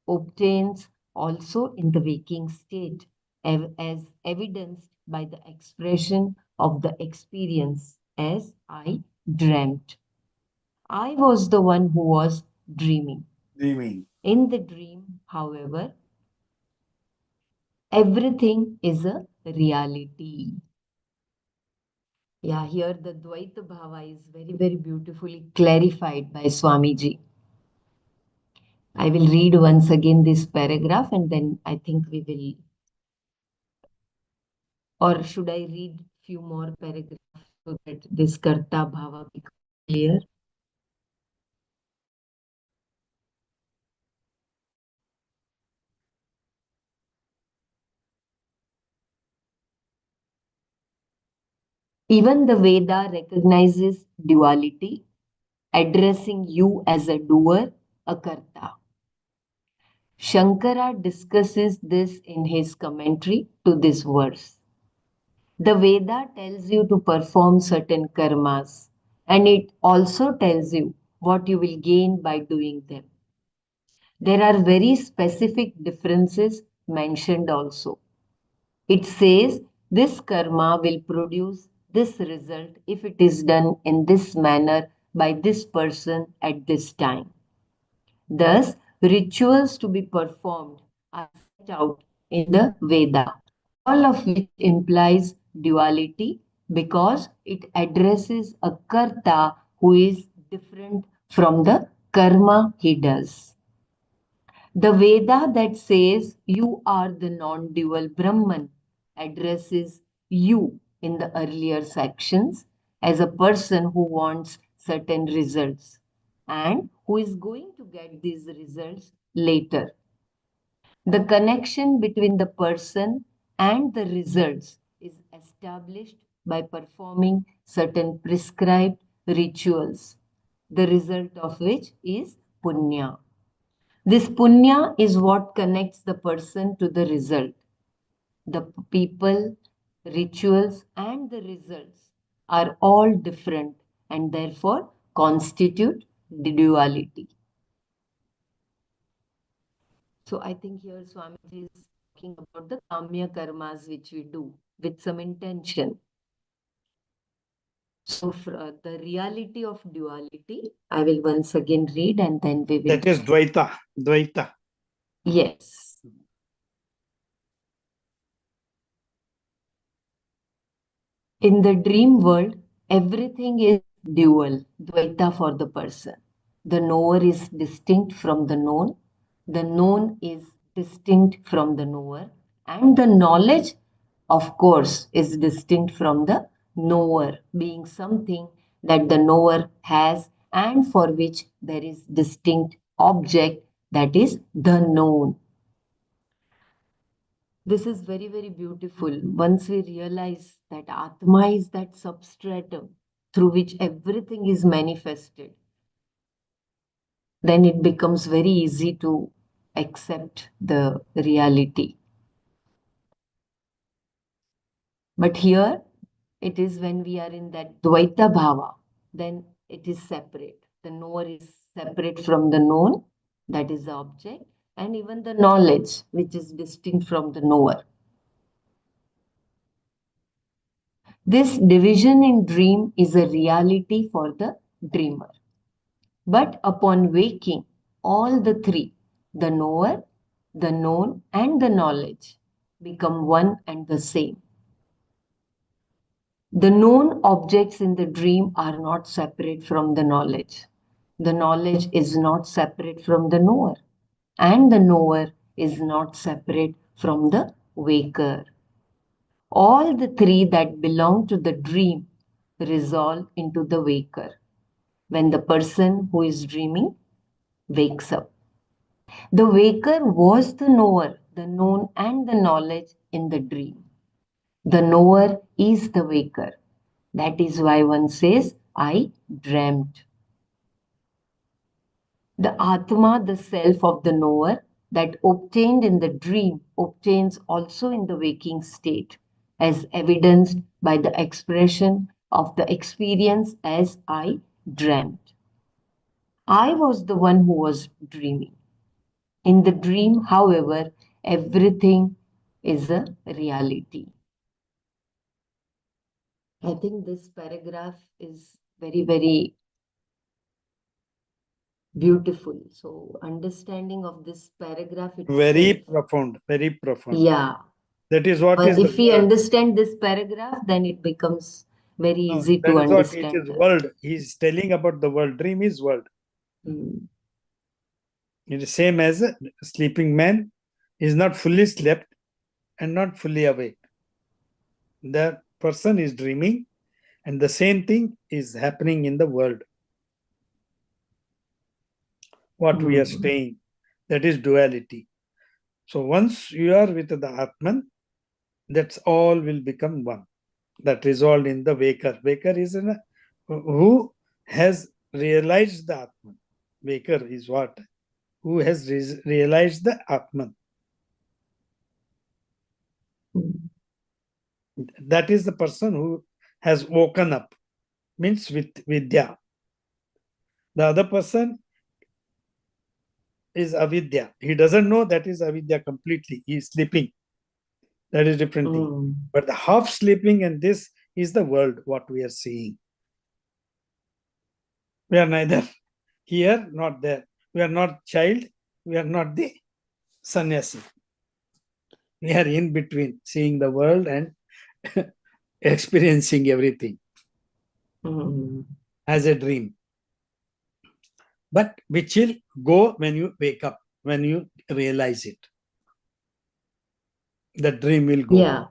obtains also in the waking state, as evidenced by the expression of the experience as I dreamt. I was the one who was dreaming. Dreaming. In the dream, however, everything is a reality. Yeah, here the Dvaita Bhava is very, very beautifully clarified by Swamiji. I will read once again this paragraph and then I think we will, or should I read few more paragraphs so that this Karta Bhava becomes clear? Even the Veda recognizes duality, addressing you as a doer, a Karta. Shankara discusses this in his commentary to this verse. The Veda tells you to perform certain karmas, and it also tells you what you will gain by doing them. There are very specific differences mentioned also. It says this karma will produce this result if it is done in this manner by this person at this time. Thus, rituals to be performed are set out in the Veda, all of which implies duality because it addresses a karta who is different from the karma he does. The Veda that says you are the non dual Brahman addresses you in the earlier sections as a person who wants certain results and who is going to get these results later. The connection between the person and the results is established by performing certain prescribed rituals, the result of which is punya. This punya is what connects the person to the result. The people, rituals, and the results are all different and therefore constitute the duality. So I think here Swamiji is talking about the kamya karmas which we do with some intention. So the reality of duality, I will once again read and then we will. That is Dvaita. Dvaita. Yes. In the dream world, everything is dual, Dvaita for the person. The knower is distinct from the known. The known is distinct from the knower. And the knowledge, of course, is distinct from the knower, being something that the knower has and for which there is distinct object, that is the known. This is very, very beautiful. Once we realize that Atma is that substratum through which everything is manifested, then it becomes very easy to accept the reality. But here, it is when we are in that Dvaita Bhava, then it is separate. The knower is separate from the known, that is the object, and even the knowledge, which is distinct from the knower. This division in dream is a reality for the dreamer. But upon waking, all the three, the knower, the known, and the knowledge, become one and the same. The known objects in the dream are not separate from the knowledge. The knowledge is not separate from the knower, and the knower is not separate from the waker. All the three that belong to the dream resolve into the waker when the person who is dreaming wakes up. The waker was the knower, the known, and the knowledge in the dream. The knower is the waker. That is why one says, I dreamt. The Atma, the self of the knower, that obtained in the dream, obtains also in the waking state, as evidenced by the expression of the experience as I dreamt. I was the one who was dreaming. In the dream, however, everything is a reality. I think this paragraph is very, very beautiful. So, understanding of this paragraph itself. Very profound. Very profound. Yeah. That is what But is if the we word. understand this paragraph, then it becomes very easy That to is what it understand. is. World. He is telling about the world. Dream is world. Mm. It is same as a sleeping man is not fully slept and not fully awake. The person is dreaming, and the same thing is happening in the world. What we are staying, that is duality. So once you are with the Atman, that's all will become one. That resolved in the waker. Waker is who has realized the Atman. Waker is what? Who has realized the Atman. That is the person who has woken up, means with Vidya. The other person is avidya. He doesn't know that is avidya completely. He is sleeping. That is different thing. But the half sleeping and this is the world, what we are seeing. We are neither here, not there. We are not child. We are not the sannyasi. We are in between, seeing the world and experiencing everything as a dream. But which will go when you wake up, when you realize it. The dream will go. Yeah.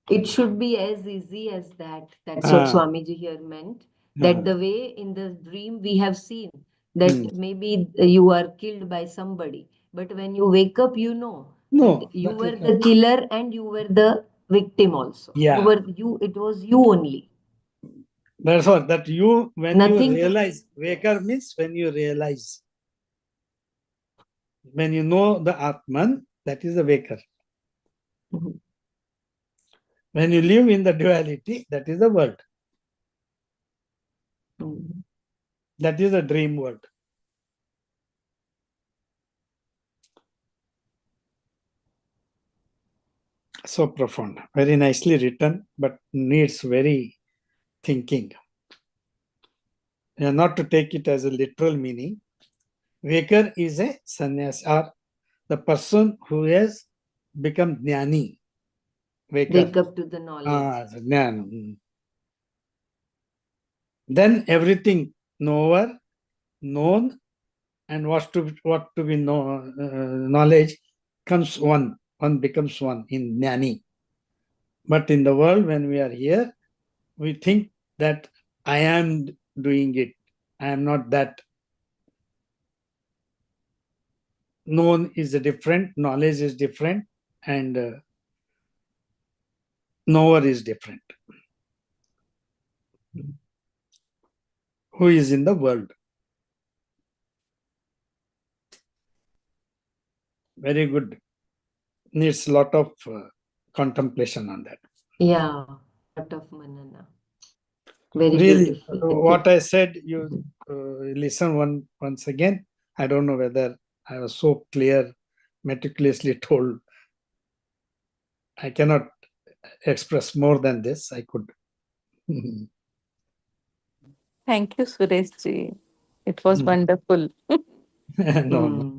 It should be as easy as that. That's what Swamiji here meant. That the way in the dream we have seen that maybe you are killed by somebody. But when you wake up, you know that you were the killer and you were the victim also. Yeah. It was you only. That's what, that you, when Nothing you realize, waker means when you realize. When you know the Atman, that is the waker. When you live in the duality, that is the world. Mm. That is a dream world. So profound, very nicely written, but needs very thinking. And not to take it as a literal meaning. Waker is a sannyas, or the person who has become jnani. Wake up to the knowledge. Jnana. Then everything knower, known, and what to be knowledge comes one. One becomes one in jnani. But in the world, when we are here, we think that I am doing it. I am not that. Known is different, knowledge is different, and knower is different. Who is in the world? Very good. Needs a lot of contemplation on that. Yeah, lot of Manana. Very Really, beautiful. what I said, you listen once again. I don't know whether I was so clear, meticulously told. I cannot express more than this. I could. Thank you, Suresh ji. It was wonderful. No, I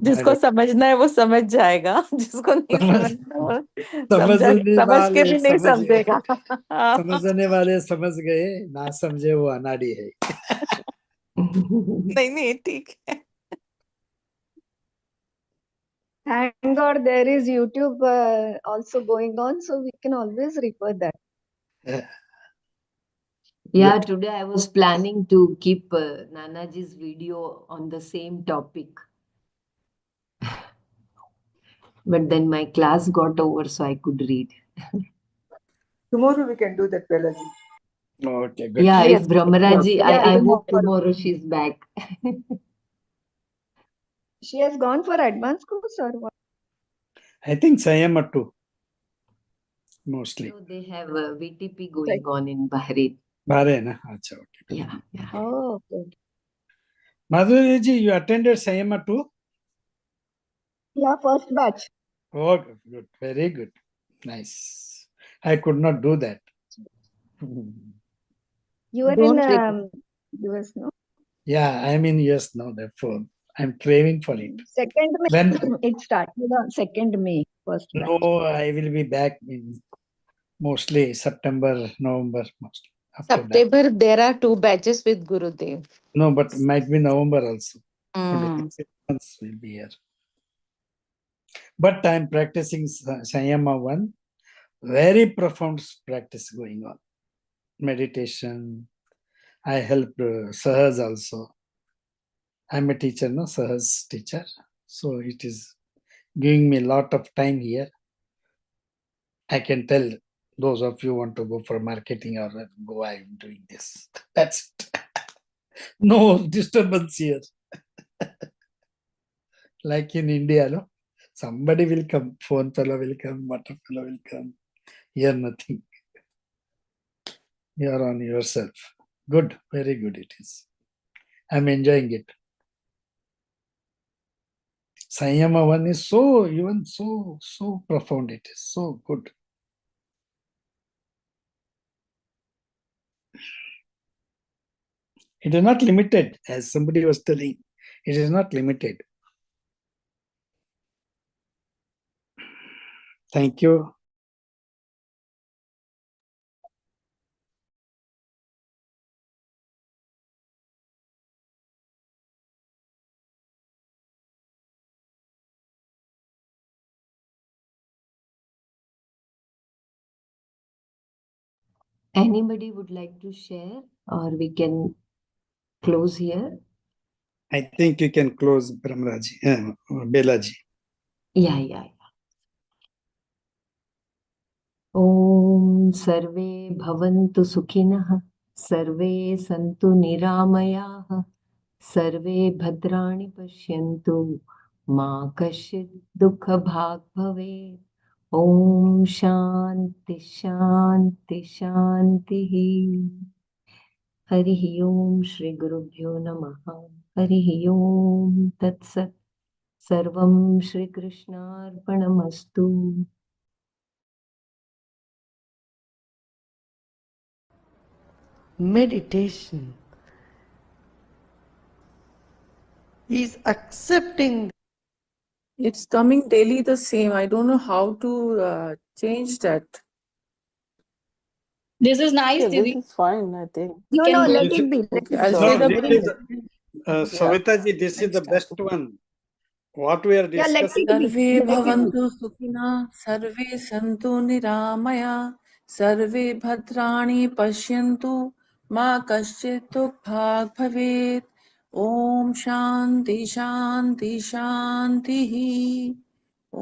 जिसको don't. समझना है वो समझ जाएगा, जिसको नहीं समझना वो समझ के भी नहीं समझेगा. समझने वाले समझ गए, ना समझे वो अनाड़ी है. नहीं ठीक है. Thank God there is YouTube also going on, so we can always refer that. Yeah, today I was planning to keep Nanaji's video on the same topic. But then my class got over, so I could read. Tomorrow we can do that, Balaji. Okay, good. Yeah, Yes. if Brahmaraji, Yeah, I hope tomorrow. tomorrow she's back. She has gone for advanced course or what? I think Sayama too, mostly. So they have a VTP going on in Bahrain. Bahrain, acha, okay. Yeah, yeah. Oh, okay. Madhuriji, you attended Sayama too? Yeah, first batch. Oh, good, good, very good. Nice. I could not do that. You were Don't in US, no? Yeah, I'm in US now, therefore I'm craving for it. 2nd May. When? It started on 2nd May, first batch. No, I will be back in mostly September, November, mostly. After that. September, there are 2 batches with Gurudev. No, but might be November also. Mm. 6 months will be here. But I'm practicing Sayama 1. Very profound practice going on. Meditation. I helped Sahas also. I'm a teacher, no? Sahas teacher. So it is giving me a lot of time here. I can tell those of you want to go for marketing or go, I'm doing this. That's it. No disturbance here. Like in India, no? Somebody will come, phone fellow will come, water fellow will come. Here nothing. You are on yourself. Good, very good it is. I'm enjoying it. Sanyama 1 is so profound. It is so good. It is not limited, as somebody was telling. It is not limited. Thank you. Anybody would like to share, or we can close here? I think you can close Brahmaraji, Belaji. Yeah, yeah. ॐ सर्वे भवन्तु सुखिनः सर्वे सन्तु निरामयाः सर्वे भद्राणि पश्यन्तु मा कश्चित् दुःखभाग् भवेत् ॐ शान्ति शान्ति शान्तिः Harihi Om Shri Gurubhyo Namaha. Harihi Om Tat Sat. Sarvam Shri Krishna Arpanamastu. Meditation is accepting. It's coming daily the same. I don't know how to change that. This is nice, Yeah, Didi. this is fine, I think. We No, can no, go. let it be. Let Okay, it I'll be. say No, the this very is Savitaji, this is the best one. What we are Yeah, let discussing. it be. Survey Let it be. भवन्तु सुखिनः सर्वे सन्तु निरामया सर्वे भद्राणि पश्यन्तु मा कश्चित् दुःखात् भवेत् ॐ शान्ति शान्ति शान्तिः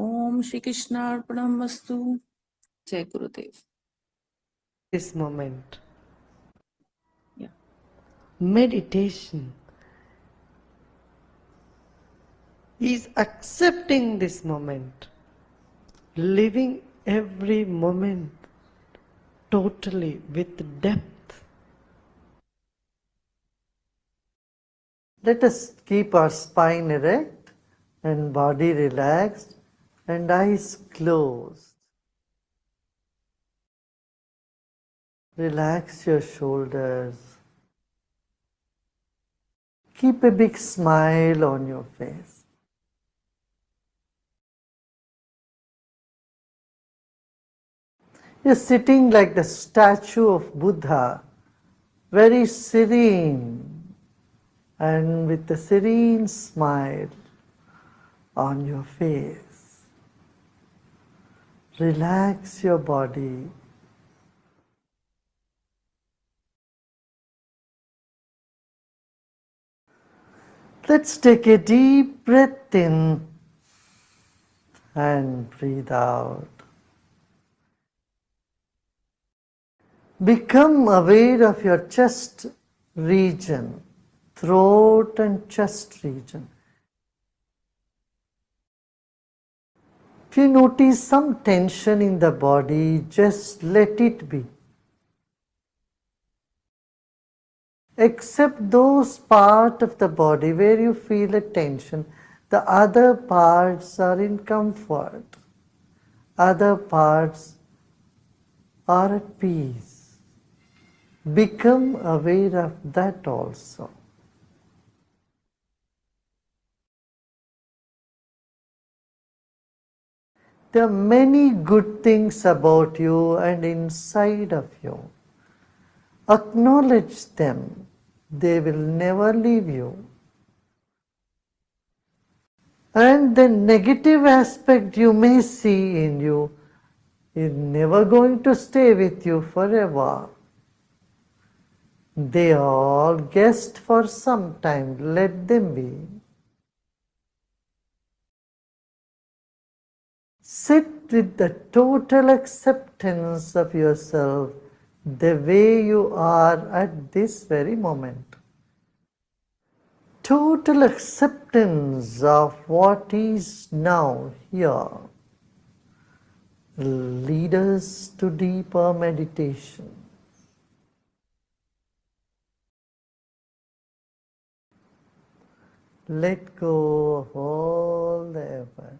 ॐ श्रीकृष्णार्पणमस्तु जय गुरुदेव This moment. Yeah. Meditation is accepting this moment, living every moment totally with depth. Let us keep our spine erect and body relaxed and eyes closed. Relax your shoulders. Keep a big smile on your face. You're sitting like the statue of Buddha, very serene and with a serene smile on your face. Relax your body. Let's take a deep breath in and breathe out. Become aware of your chest region, throat and chest region. If you notice some tension in the body, just let it be. Except those parts of the body where you feel a tension, the other parts are in comfort. Other parts are at peace. Become aware of that also. There are many good things about you and inside of you. Acknowledge them. They will never leave you. And the negative aspect you may see in you is never going to stay with you forever. They are all guests for some time. Let them be. Sit with the total acceptance of yourself the way you are at this very moment. Total acceptance of what is now here will lead us to deeper meditation. Let go of all the effort.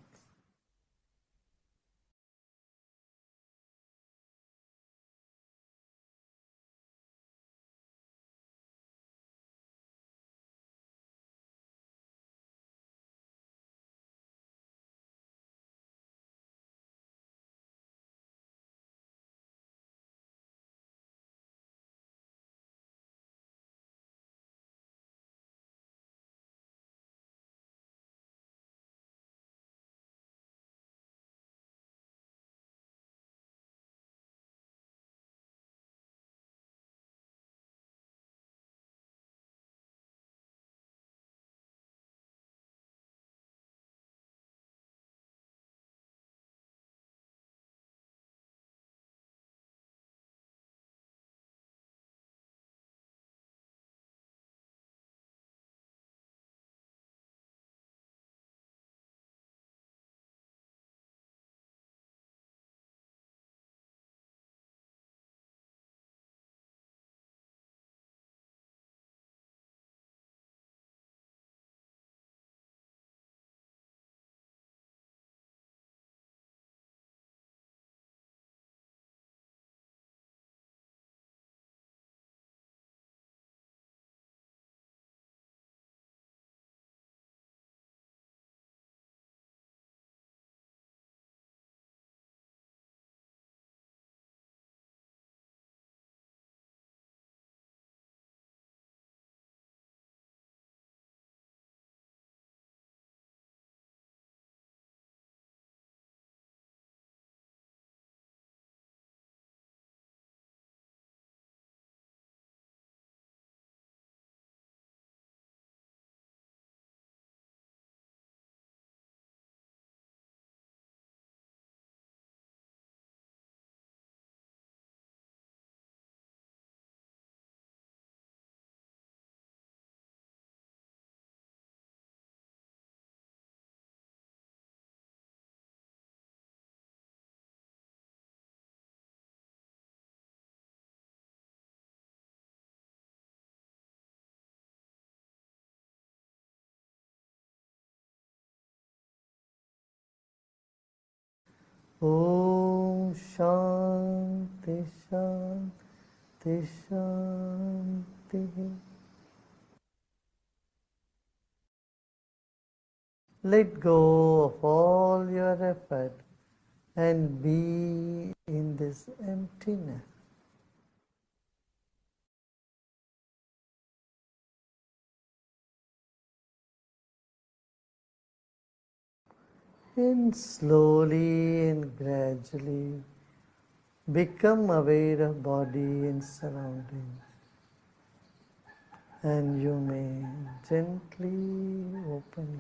Om Shanti Shanti Shanti. Let go of all your effort and be in this emptiness. And slowly and gradually become aware of body and surroundings. And you may gently open